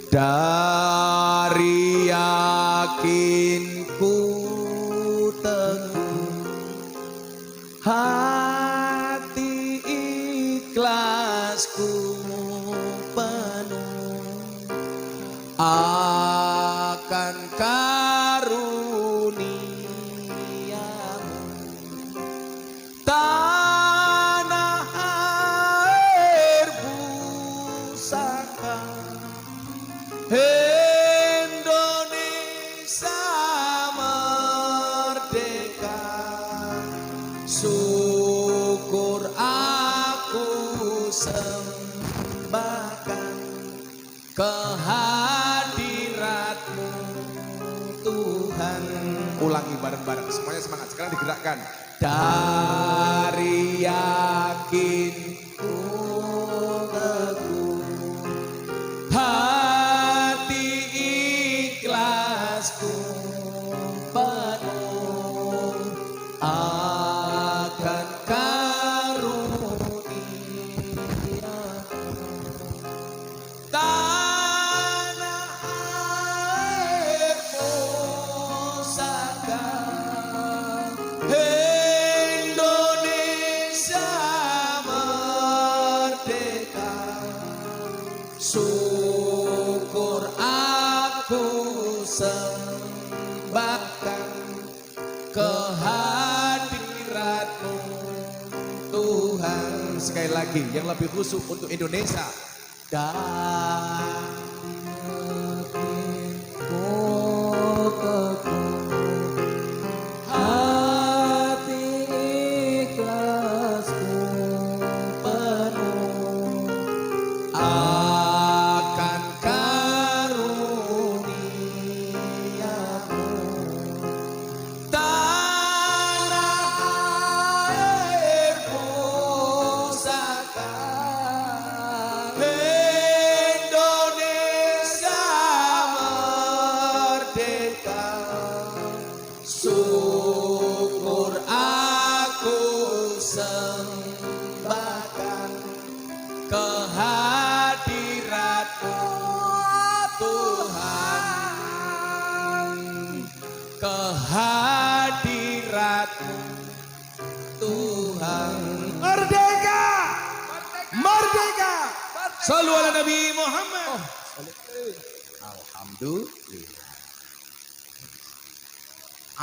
Dari yakinku teguh, hati ikhlasku penuh akan karuniamu, tanah air pusaka Indonesia merdeka. Syukur aku sembahkan kehadiratmu Tuhan. Ulangi bareng-bareng, semuanya semangat. Sekarang digerakkan. Dari yakinku teguh, hati ikhlasku penuh akan karunia, tanah air pusaka Indonesia merdeka. Syukur aku sembahkan kehadiratmu Tuhan. Sekali lagi yang lebih khusyuk untuk Indonesia. Dan hati ikhlasku penuh akan karuniamu, tanah air pusaka Indonesia merdeka. Syukur aku sembahkan kehadiratmu Tuhan, kehadiratmu Tuhan. Merdeka, merdeka. Shallu ala Nabi Muhammad. Alhamdulillah.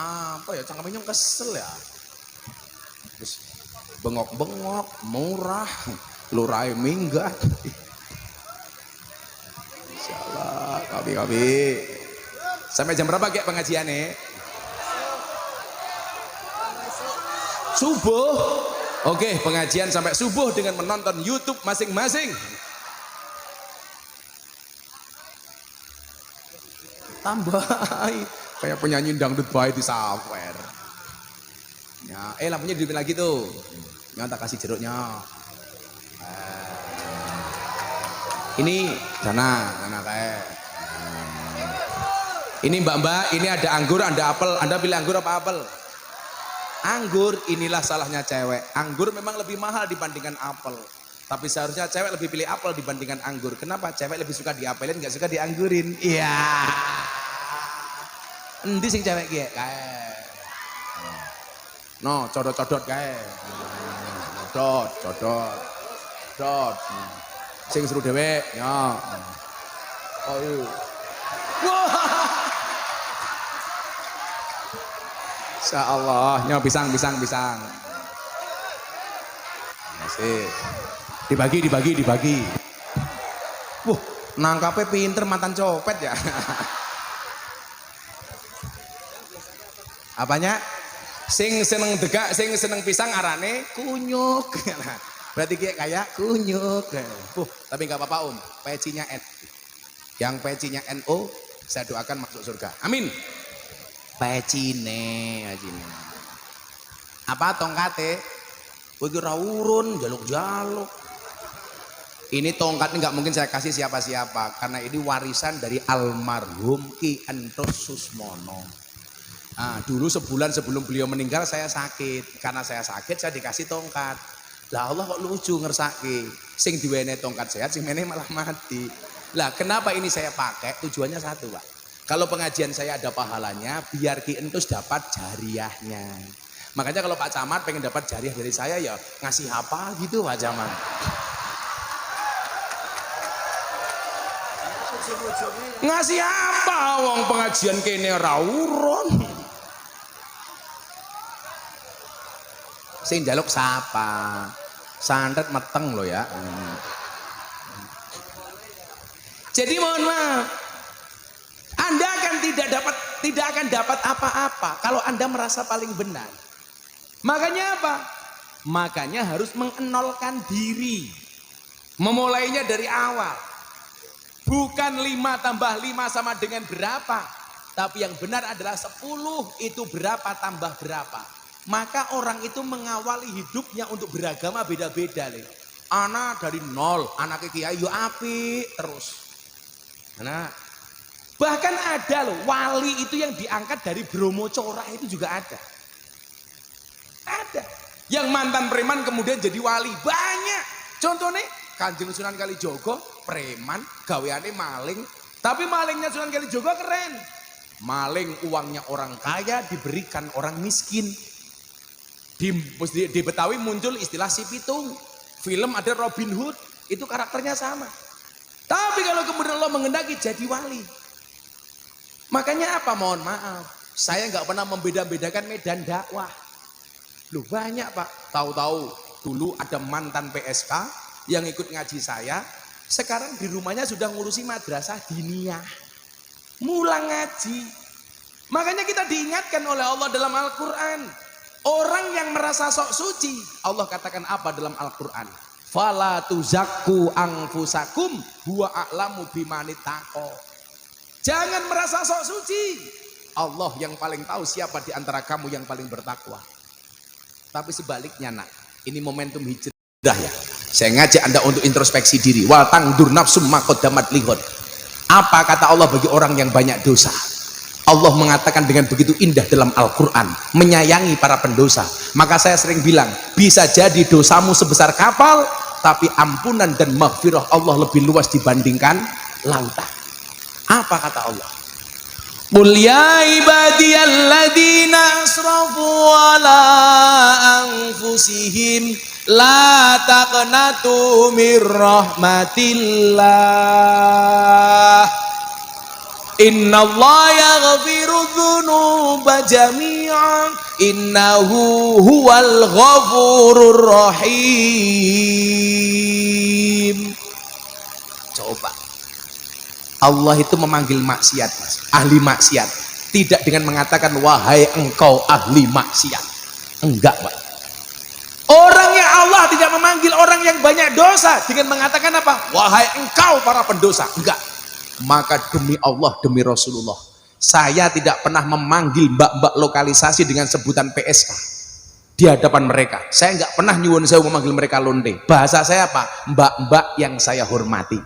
Apa ya, cangkemnya kesel ya. Terus bengok-bengok, murah, lurai minggat. Insyaallah, kabi. Sampai jam berapa kayak pengajiannya? Subuh. Oke, pengajian sampai subuh dengan menonton YouTube masing-masing. tambahi. Kayak penyanyi dangdut baik di sawer. Ya, lampunya dihidupin lagi tuh. Ya, tak kasih jeruknya. Ini sana kayak. Ini mbak-mbak, ini ada anggur, ada apel. Anda pilih anggur apa apel? Anggur. Inilah salahnya cewek. Anggur memang lebih mahal dibandingkan apel. Tapi seharusnya cewek lebih pilih apel dibandingkan anggur. Kenapa? Cewek lebih suka diapelin, nggak suka dianggurin. Iya. Endi sing cewek kayak. No, codot-codot kayak. Codot. Sing seru dewek, ya. Oh iya. Wah. Insya Allah, nyo pisang. Masih. Dibagi. Wah, nangkapnya pinter mantan copet ya. Apanya? Sing seneng degak, sing seneng pisang arane kunyuk. Berarti kayak kunyuk. Tapi nggak apa-apa pecinya N. Yang pecinya NO, saya doakan masuk surga. Amin. Pecine. Apa tongkate? Kowe ora urun jaluk-jaluk. Ini tongkat nggak mungkin saya kasih siapa-siapa karena ini warisan dari almarhum Ki Entus Susmono. Nah, dulu sebulan sebelum beliau meninggal saya sakit. Karena saya sakit saya dikasih tongkat. Lah Allah kok lucu ngersake. Sing diwene tongkat sehat, sing mene malah mati. Lah kenapa ini saya pakai? Tujuannya satu, Pak. Kalau pengajian saya ada pahalanya, biar Ki Entus dapat jariahnya. Makanya kalau Pak Camat pengen dapat jariah dari saya ya ngasih apa gitu Pak Camat. Ngasih apa wong pengajian kene ora urun. Sing njaluk sapa? Santet meteng loh ya. Jadi mohon maaf. Anda akan tidak akan dapat apa-apa kalau Anda merasa paling benar. Makanya apa? Makanya harus mengenolkan diri. Memulainya dari awal. Bukan 5 tambah 5 sama dengan berapa. Tapi yang benar adalah 10 itu berapa tambah berapa. Maka orang itu mengawali hidupnya untuk beragama beda-beda. Anak dari 0, anak kiai yo apik terus. Nah, bahkan ada loh wali itu yang diangkat dari Bromo Corak itu juga ada. Ada. Yang mantan preman kemudian jadi wali. Banyak. Contohnya Kanjeng Sunan Kalijogo preman, gaweane maling, tapi malingnya Sunan Kalijogo keren. Maling uangnya orang kaya diberikan orang miskin. Di Betawi muncul istilah si pitung. Film ada Robin Hood, itu karakternya sama. Tapi kalau kemudian Allah mengendaki jadi wali. Makanya apa? Mohon maaf, saya nggak pernah membeda-bedakan medan dakwah. Loh banyak Pak, tahu-tahu dulu ada mantan PSK yang ikut ngaji saya, sekarang di rumahnya sudah ngurusi madrasah diniyah, mulang ngaji. Makanya kita diingatkan oleh Allah dalam Al-Quran, orang yang merasa sok suci, Allah katakan apa dalam Al-Quran? Fala tuzakku anfusakum huwa a'lamu bimani taqo. Jangan merasa sok suci. Allah yang paling tahu siapa di antara kamu yang paling bertakwa. Tapi sebaliknya nak, ini momentum hijrah ya. Saya ngajak Anda untuk introspeksi diri. Wal tangdur nafsum ma qaddamat lighad. Apa kata Allah bagi orang yang banyak dosa? Allah mengatakan dengan begitu indah dalam Al-Quran, menyayangi para pendosa. Maka saya sering bilang, bisa jadi dosamu sebesar kapal, tapi ampunan dan maghfirah Allah lebih luas dibandingkan lautan. Apa kata Allah? Qul ya ibadiyalladzina asrafu ala anfusihim la taqnatu mir rahmatillah. Innallaha yaghfiru dzunuba jami'an innahu huwal ghafurur rahim. Coba Allah itu memanggil maksiat, Mas, ahli maksiat, tidak dengan mengatakan wahai engkau ahli maksiat. Enggak, Pak. Orangnya Allah tidak memanggil orang yang banyak dosa dengan mengatakan apa? Wahai engkau para pendosa. Enggak. Maka demi Allah, demi Rasulullah, Saya tidak pernah memanggil mbak-mbak lokalisasi dengan sebutan PSK di hadapan mereka. Saya nggak pernah nyuwun saya memanggil mereka londe. Bahasa saya apa? Mbak-mbak yang saya hormati.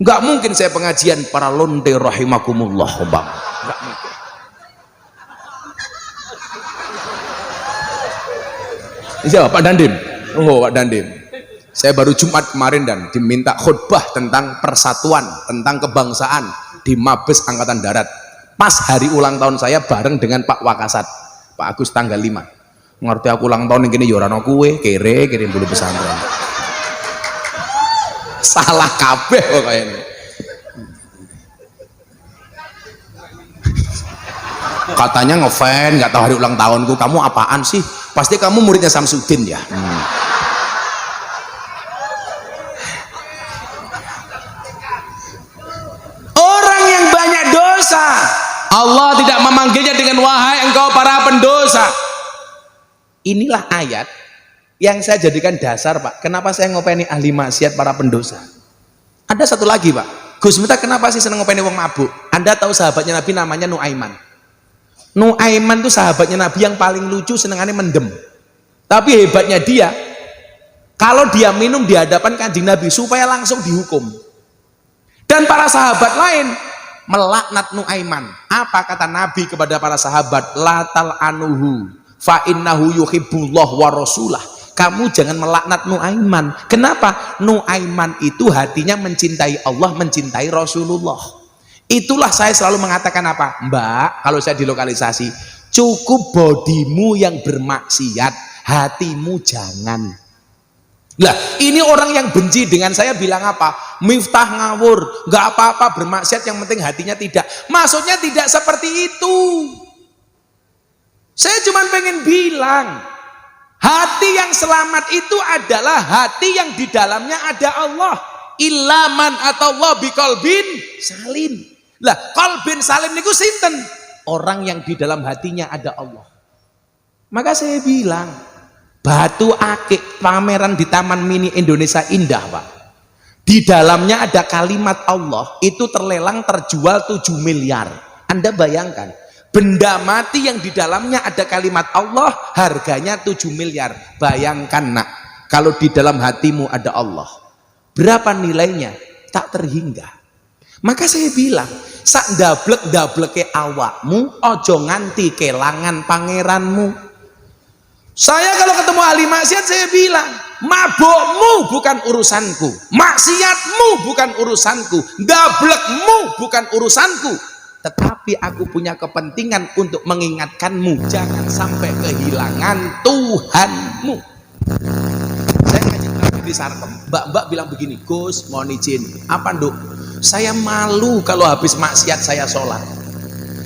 Nggak mungkin saya pengajian para londe rahimakumullah, bang. Nggak mungkin. Iya Pak Dandim. Oh Pak Dandim. Saya baru Jumat kemarin dan diminta khutbah tentang persatuan, tentang kebangsaan di Mabes Angkatan Darat. Pas hari ulang tahun saya bareng dengan Pak Wakasat, Pak Agus tanggal 5. Ngerti aku ulang tahun yang gini yorano kue, kirim dulu pesantren. Salah kabeh pokoknya ini. Katanya ngefan, nggak tahu hari ulang tahunku. Kamu apaan sih? Pasti kamu muridnya Samsudin ya. Orang yang banyak dosa, Allah tidak memanggilnya dengan wahai engkau para pendosa. Inilah ayat yang saya jadikan dasar, Pak. Kenapa saya ngopeni ahli maksiat para pendosa? Ada satu lagi, Pak. Gus Miftah kenapa sih seneng ngopeni wong mabuk? Anda tahu sahabatnya Nabi namanya Nuaiman. Nuaiman itu sahabatnya Nabi yang paling lucu, senengannya mendem. Tapi hebatnya dia, kalau dia minum di hadapan Kanjeng Nabi supaya langsung dihukum. Dan para sahabat lain melaknat Nuaiman. Apa kata Nabi kepada para sahabat? Latal anuhu fa innahu yuhibbullah wa rasulah. Kamu jangan melaknat Nuaiman. Kenapa? Nuaiman itu hatinya mencintai Allah, mencintai Rasulullah. Itulah saya selalu mengatakan apa? Mbak, kalau saya dilokalisasi, cukup bodimu yang bermaksiat, hatimu jangan. Lah, ini orang yang benci dengan saya bilang apa? Miftah ngawur, nggak apa-apa bermaksiat, yang penting hatinya tidak. Maksudnya tidak seperti itu. Saya cuma pengen bilang, hati yang selamat itu adalah hati yang di dalamnya ada Allah. Ilaman atau Allah biqalbin salim. Lah, qalbin salim niku sinten? Orang yang di dalam hatinya ada Allah. Maka saya bilang, Batu Akik pameran di Taman Mini Indonesia Indah, Pak. Di dalamnya ada kalimat Allah, itu terlelang terjual 7 miliar. Anda bayangkan, benda mati yang di dalamnya ada kalimat Allah, harganya 7 miliar. Bayangkan nak, kalau di dalam hatimu ada Allah, berapa nilainya? Tak terhingga. Maka saya bilang, sak dablek-dableke awakmu, ojo nganti kelangan pangeranmu. Saya kalau ketemu ahli maksiat saya bilang, mabukmu bukan urusanku, maksiatmu bukan urusanku, dablekmu bukan urusanku, tetapi aku punya kepentingan untuk mengingatkanmu jangan sampai kehilangan Tuhanmu. Saya ngaji terakhir di Sarkem, mbak-mbak bilang begini, Gus mohon izin, apa nduk? Saya malu kalau habis maksiat saya sholat.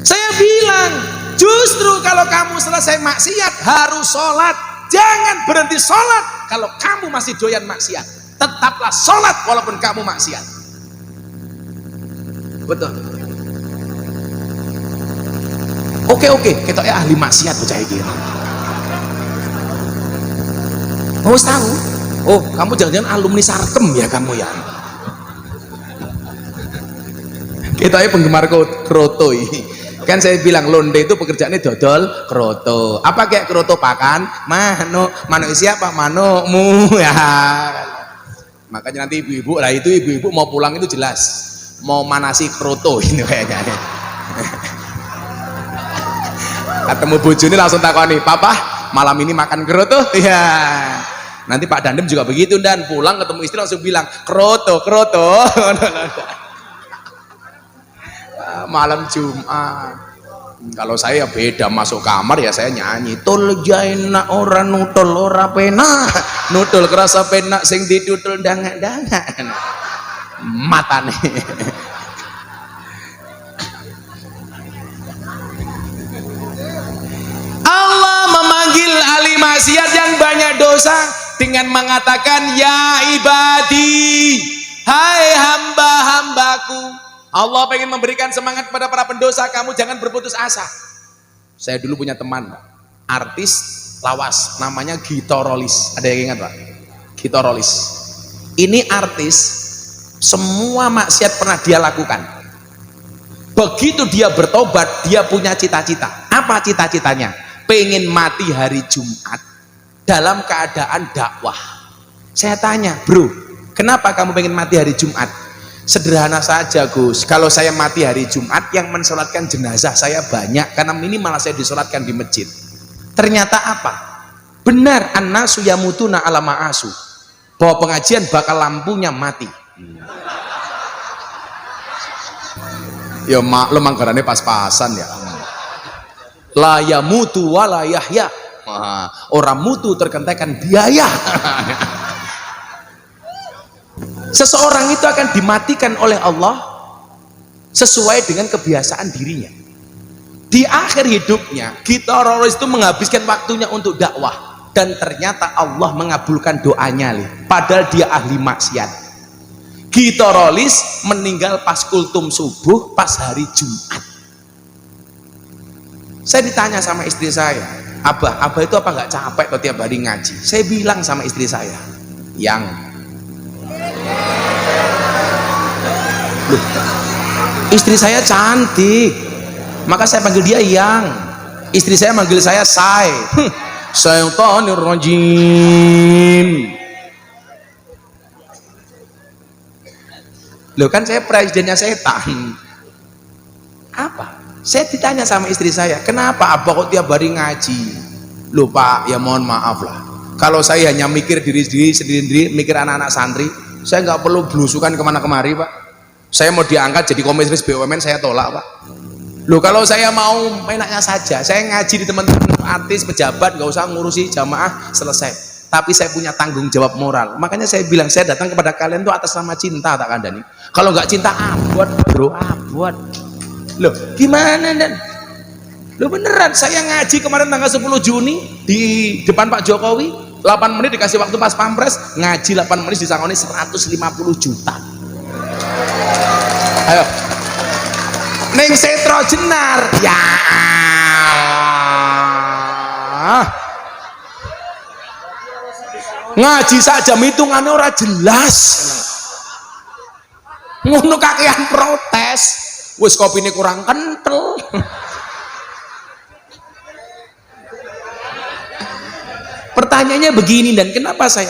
Saya bilang, justru kalau kamu selesai maksiat harus sholat. Jangan berhenti sholat kalau kamu masih doyan maksiat. Tetaplah sholat walaupun kamu maksiat. Betul. Oke, kita ahli maksiat bocah iki. Mau tahu? Oh, kamu jangan-jangan alumni Sarkem ya kamu ya. Kita penggemar kroto ini. Kan saya bilang londe itu pekerjaannya dodol kroto. Apa kayak kroto pakan? Manuk siapa? Manukmu ya. Makanya nanti ibu-ibu lah, itu ibu-ibu mau pulang itu jelas mau manasi kroto ini kayaknya. Ketemu bojone langsung takoni, "Papa, malam ini makan kroto?" Iya. Nanti Pak Dandem juga begitu, dan pulang ketemu istri langsung bilang, "Kroto." Malam Jumat. Kalau saya beda, masuk kamar ya saya nyanyi, tul jaina ora nutul ora pena, nutul kerasa penak sing ditutul dangak-dangak. Matane. Allah memanggil ahli maksiat yang banyak dosa dengan mengatakan, ya ibadi, hai hamba-hambaku. Allah pengen memberikan semangat kepada para pendosa, kamu jangan berputus asa. Saya dulu punya teman, artis lawas, namanya Gito Rolis. Ada yang ingat Pak? Gito Rolis. Ini artis, semua maksiat pernah dia lakukan. Begitu dia bertobat, dia punya cita-cita. Apa cita-citanya? Pengen mati hari Jumat dalam keadaan dakwah. Saya tanya, bro, kenapa kamu pengen mati hari Jumat? Sederhana saja Gus, kalau saya mati hari Jumat yang mensolatkan jenazah saya banyak, karena minimal saya disolatkan di masjid. Ternyata apa? Benar, annasu yamutuna ala ma'asu, bahwa pengajian bakal lampunya mati. Ya maklum anggarannya pas-pasan ya. La yamutu wa la yahya. Orang mutu terkentekan biaya. Seseorang itu akan dimatikan oleh Allah sesuai dengan kebiasaan dirinya. Di akhir hidupnya, Gitarolis itu menghabiskan waktunya untuk dakwah, dan ternyata Allah mengabulkan doanya, padahal dia ahli maksiat. Gitarolis meninggal pas kultum subuh, pas hari Jumat. Saya ditanya sama istri saya, Abah itu apa nggak capek kalau tiap hari ngaji? Saya bilang sama istri saya, yang loh, istri saya cantik, maka saya panggil dia yang. Istri saya manggil saya say. Syaitanir rajim. Loh kan saya presidennya setan. Apa? Saya ditanya sama istri saya, kenapa Abah kok tiap hari ngaji? Loh Pak, ya mohon maaf lah, kalau saya hanya mikir diri sendiri, mikir anak-anak santri, saya nggak perlu belusukan kemana kemari Pak. Saya mau diangkat jadi komisaris BUMN, saya tolak Pak. Loh kalau saya mau enaknya saja, saya ngaji di teman-teman artis, pejabat, nggak usah ngurusi jamaah, selesai. Tapi saya punya tanggung jawab moral, makanya saya bilang saya datang kepada kalian tuh atas nama cinta, tak kandani. Kalau nggak cinta abot bro, abot. Loh gimana dan? Loh beneran, saya ngaji kemarin tanggal 10 Juni di depan Pak Jokowi, 8 menit dikasih waktu pas pampres, ngaji 8 menit disangoni 150 juta. Ayo Neng Setro Jenar ya, ngaji saja hitungannya ora jelas, ngono kakean protes, wis kopine kurang kental. Pertanyaannya begini, dan kenapa saya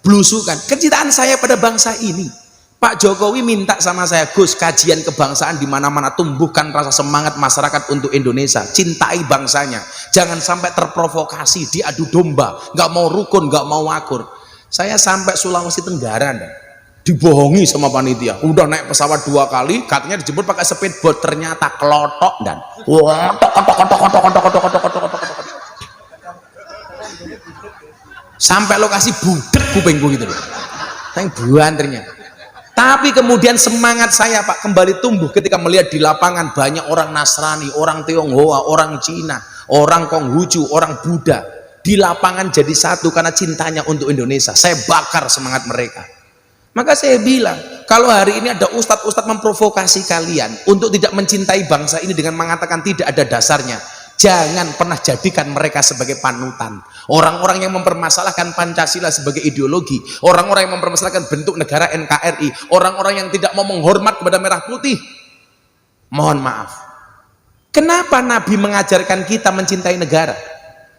belusukan? Kecintaan saya pada bangsa ini. Pak Jokowi minta sama saya, Gus, kajian kebangsaan di mana-mana, tumbuhkan rasa semangat masyarakat untuk Indonesia, cintai bangsanya, jangan sampai terprovokasi, diadu domba, nggak mau rukun, nggak mau akur. Saya sampai Sulawesi Tenggara, dan dibohongi sama panitia, udah naik pesawat 2 kali, katanya dijemput pakai speedboat, ternyata kelotok dan sampai lokasi budek kupingku gitu loh, yang buan ternyata. Tapi kemudian semangat saya Pak kembali tumbuh ketika melihat di lapangan banyak orang Nasrani, orang Tionghoa, orang Cina, orang Konghucu, orang Buddha di lapangan jadi satu karena cintanya untuk Indonesia. Saya bakar semangat mereka. Maka saya bilang, kalau hari ini ada ustadz-ustadz memprovokasi kalian untuk tidak mencintai bangsa ini dengan mengatakan tidak ada dasarnya, jangan pernah jadikan mereka sebagai panutan. Orang-orang yang mempermasalahkan Pancasila sebagai ideologi, orang-orang yang mempermasalahkan bentuk negara NKRI, orang-orang yang tidak mau menghormat kepada merah putih, mohon maaf, kenapa Nabi mengajarkan kita mencintai negara?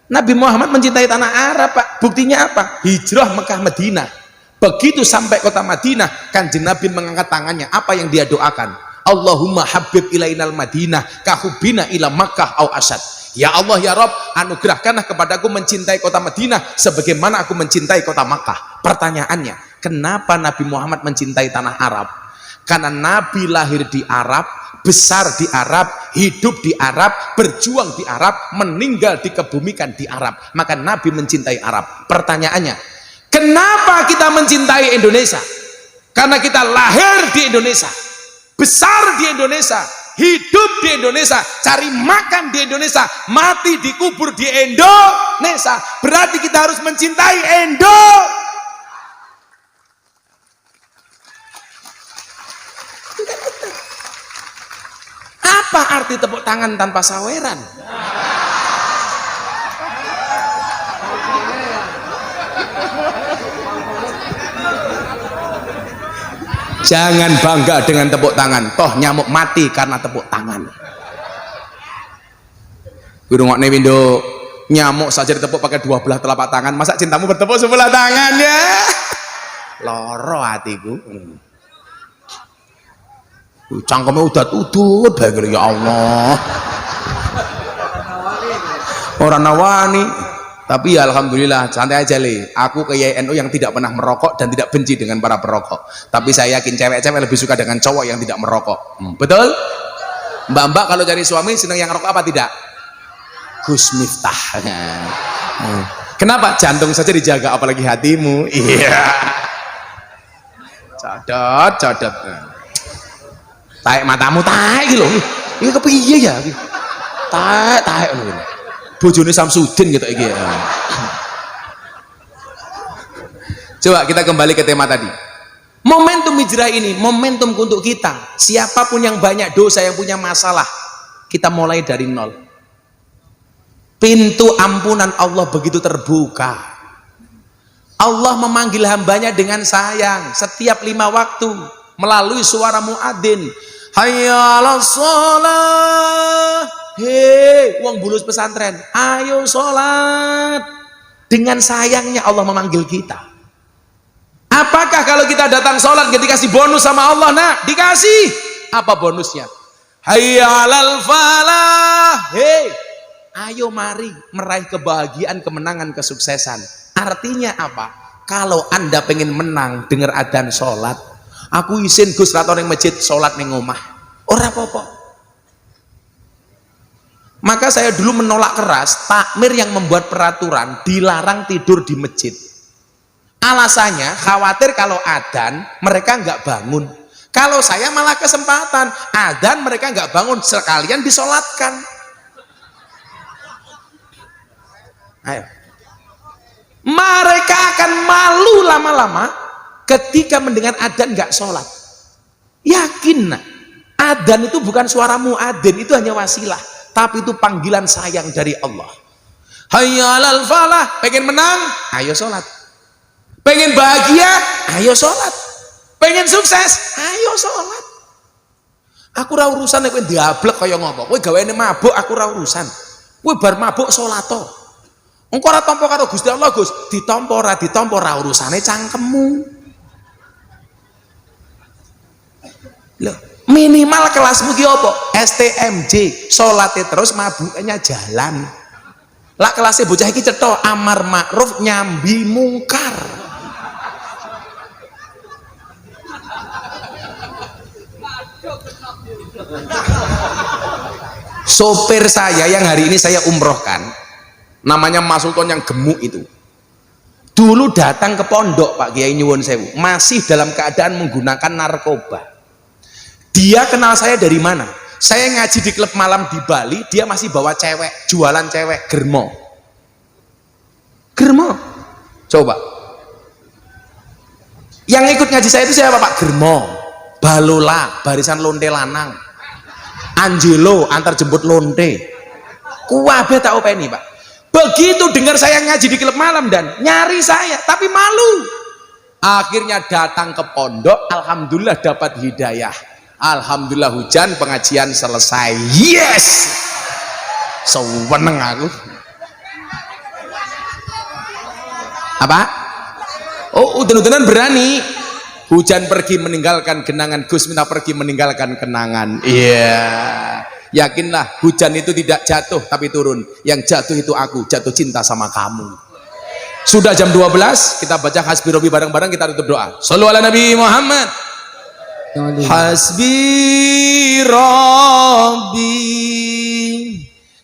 Nabi Muhammad mencintai tanah Arab Pak. Buktinya apa? Hijrah Mekah Madinah. Begitu sampai kota Madinah, Kanjeng Nabi mengangkat tangannya, apa yang dia doakan? Allahumma habib ilainal Madinah kahubina ila Makkah au asad. Ya Allah ya Rob, anugerahkanlah kepadaku mencintai kota Madinah sebagaimana aku mencintai kota Makkah. Pertanyaannya, kenapa Nabi Muhammad mencintai tanah Arab? Karena Nabi lahir di Arab, besar di Arab, hidup di Arab, berjuang di Arab, meninggal dikebumikan di Arab. Maka Nabi mencintai Arab. Pertanyaannya, kenapa kita mencintai Indonesia? Karena kita lahir di Indonesia, besar di Indonesia, hidup di Indonesia, cari makan di Indonesia, mati dikubur di Indonesia. Berarti kita harus mencintai Apa arti tepuk tangan tanpa saweran? Jangan bangga dengan tepuk tangan, toh nyamuk mati karena tepuk tangan. Ngrungokne windo, nyamuk saja ditepuk pakai dua belah telapak tangan, masa cintamu bertepuk sebelah tangan ya? Loro hatiku. Cangkeme udat-udut bae ya Allah. Orang nawani, tapi ya alhamdulillah santai aja le. Aku ke YNU yang tidak pernah merokok dan tidak benci dengan para perokok. Tapi saya yakin cewek-cewek lebih suka dengan cowok yang tidak merokok. Betul? Mbak-mbak kalau cari suami senang yang rokok apa tidak? Gus Miftah. Kenapa? Jantung saja dijaga, apalagi hatimu. Iya. Cadot. Taek matamu taek gitu. Ini kepiye ya? Taek ngono. Bojone Samsudin gitu iki. Coba kita kembali ke tema tadi. Momentum hijrah ini momentum untuk kita. Siapapun yang banyak dosa, yang punya masalah, kita mulai dari nol. Pintu ampunan Allah begitu terbuka. Allah memanggil hambanya dengan sayang setiap 5 waktu melalui suara muadzin. Hayya 'alas shalah. Hei, wong bulus pesantren, ayo sholat. Dengan sayangnya Allah memanggil kita. Apakah kalau kita datang sholat gak dikasih bonus sama Allah? Nah, dikasih. Apa bonusnya? Hayya 'alal falah. Hei, ayo mari meraih kebahagiaan, kemenangan, kesuksesan. Artinya apa? Kalau Anda pengen menang dengar adzan sholat, aku izin Gus raton yang masjid sholat ning omah, ora apa-apa. Maka saya dulu menolak keras takmir yang membuat peraturan dilarang tidur di masjid. Alasannya khawatir kalau adzan mereka nggak bangun. Kalau saya malah kesempatan adzan mereka nggak bangun, sekalian disolatkan. Ayo. Mereka akan malu lama-lama ketika mendengar adzan nggak sholat. Yakin, adzan itu bukan suara muadzin, itu hanya wasilah, tapi itu panggilan sayang dari Allah. Hayya 'alal falah. Pengen menang, ayo sholat. Pengen bahagia, ayo sholat. Pengen sukses, ayo sholat. Aku ra urusan kowe diablek kaya ngopo. Kowe gaweane mabuk, aku ra urusan. Kowe bar mabuk salata. Engko ora tampa karo Gusti Allah, Gus. Ditampa ora urusane cangkemmu. Loh, minimal kelasmu ki apa? STMJ, salate terus mabuknya jalan. Lah kelasnya bocah iki cetha amar makruf nyambi mungkar. Sopir saya yang hari ini saya umrohkan, namanya Mas Sultan yang gemuk itu, dulu datang ke pondok Pak Kiai nyuwun sewu, masih dalam keadaan menggunakan narkoba. Dia kenal saya dari mana? Saya ngaji di klub malam di Bali, dia masih bawa cewek, jualan cewek, germo. Coba yang ikut ngaji saya itu siapa Pak? Germo, Balola, barisan lonte lanang, Angelo, antar jemput lonte, kuwabe tak openi Pak. Begitu dengar saya ngaji di klub malam dan nyari saya, tapi malu. Akhirnya datang ke pondok, alhamdulillah dapat hidayah. Alhamdulillah hujan, pengajian selesai. Yes, seneng aku. Apa? Oh, udan-udanan berani. Hujan pergi meninggalkan genangan, Gus minta pergi meninggalkan kenangan. Iya. Yakinlah hujan itu tidak jatuh tapi turun. Yang jatuh itu aku, jatuh cinta sama kamu. Sudah jam 12, kita baca Hasbi Robbi bareng-bareng, kita tutup doa. Shallu ala Nabi Muhammad. Hasbi Rabbi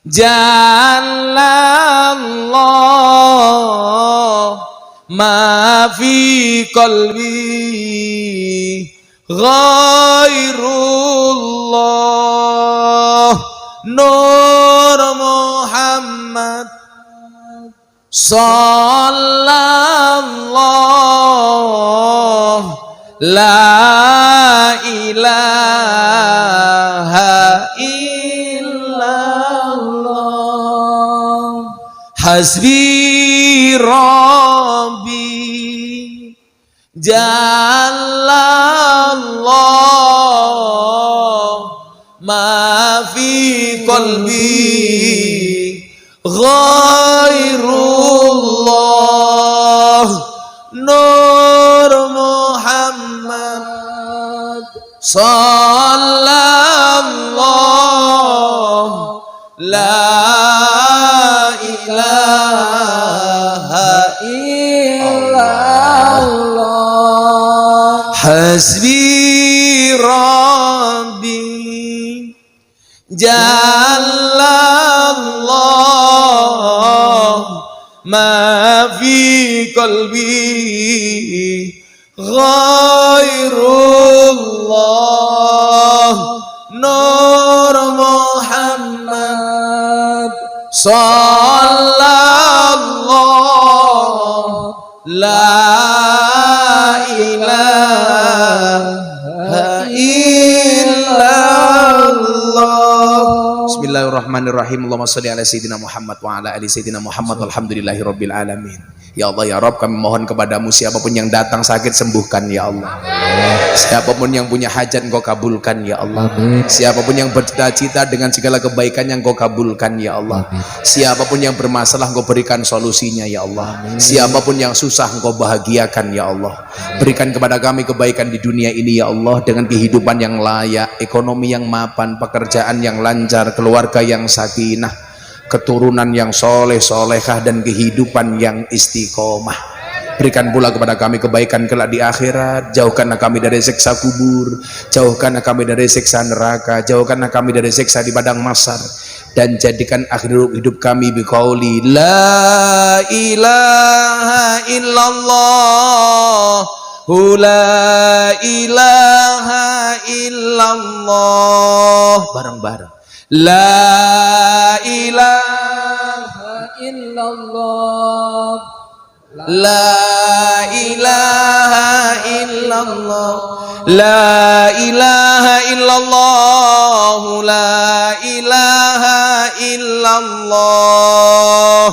Jalallah ma fi qalbi ghairullah Nur Muhammad sallallahu la ilaha illallah hasbi rabbi jalla Allah ma fi qalbi ghairullah Nur Muhammad sallallahu la ilaha illallah hasbi rabbi jallallah ma fi qalbi ghairullah Nur Muhammad sallallahu la ilaha illallah. Bismillahirrahmanirrahim. Allahumma sholli ala sayyidina Muhammad wa ala ali sayyidina Muhammad walhamdulillahi rabbil alamin. Ya Allah ya Rabb, kami mohon kepadamu siapapun yang datang sakit sembuhkan ya Allah. Siapapun yang punya hajat Engkau kabulkan ya Allah. Siapapun yang bercita-cita dengan segala kebaikan yang Engkau kabulkan ya Allah. Siapapun yang bermasalah Engkau berikan solusinya ya Allah. Siapapun yang susah Engkau bahagiakan ya Allah. Berikan kepada kami kebaikan di dunia ini ya Allah, dengan kehidupan yang layak, ekonomi yang mapan, pekerjaan yang lancar, keluarga yang sakinah, keturunan yang soleh solehah, dan kehidupan yang istiqomah. Berikan pula kepada kami kebaikan kelak di akhirat. Jauhkanlah kami dari siksa kubur, jauhkanlah kami dari siksa neraka, jauhkanlah kami dari siksa di padang mahsyar, dan jadikan akhir hidup kami biqauli la ilaha illallah, la ilaha illallah, bareng-bareng la ilaha illallah, la ilaha illallah, la ilaha illallah, la ilaha illallah.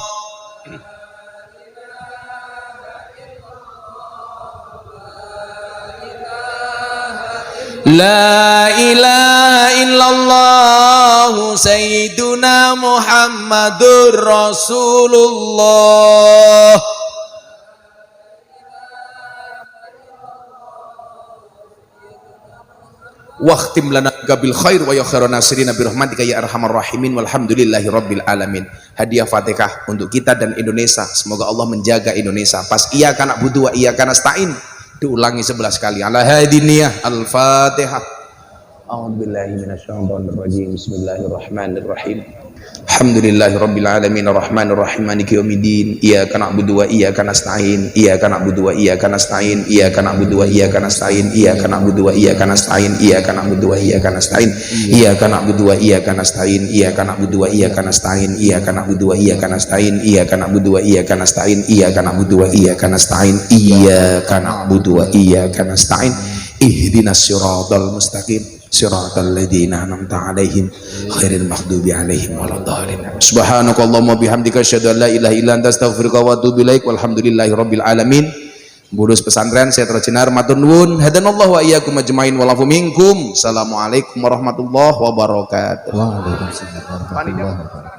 La ilaha illallah Sayyiduna Muhammadur Rasulullah. Waqtim lana bil khair wa ya khairan nasirina bi rahmatika ya arhamar rahimin walhamdulillahi rabbil alamin. Hadiah Fatihah untuk kita dan Indonesia. Semoga Allah menjaga Indonesia. Pas iyyaka na'budu wa iyyaka nasta'in diulangi 11 kali. Ala hadiniyah al-Fatihah. A'udzubillahi minasyaitonir rajim. Bismillahirrahmanirrahim. Alhamdulillahirabbil alamin arrahmanir rahim maliki yaumiddin. Iyyaka na'budu wa iyyaka nasta'in. Iyyaka na'budu wa iyyaka nasta'in. Iyyaka na'budu wa iyyaka nasta'in. Iyyaka na'budu wa iyyaka nasta'in. Iyyaka na'budu wa iyyaka nasta'in. Iyyaka na'budu wa iyyaka nasta'in. Iyyaka na'budu wa iyyaka nasta'in. Iyyaka na'budu wa iyyaka nasta'in. Iyyaka na'budu wa iyyaka nasta'in. Iyyaka na'budu wa iyyaka nasta'in. Iyyaka na'budu wa iyyaka nasta'in. Ihdinas siratal mustaqim. Siratal ladzina an'amta 'alaihim ghairil maghdubi 'alaihim waladdallin. Subhanakallahumma bihamdika asyhadu an la ilaha illa anta astaghfiruka wa atubu ilaik. Walhamdulillahirabbil alamin. Pengurus pesantren saya tercinar matur nuwun. Hadanallahu wa iyyakum ajmain wa lafu minkum. Assalamualaikum warahmatullahi wabarakatuh. Waalaikumsalam warahmatullahi wabarakatuh.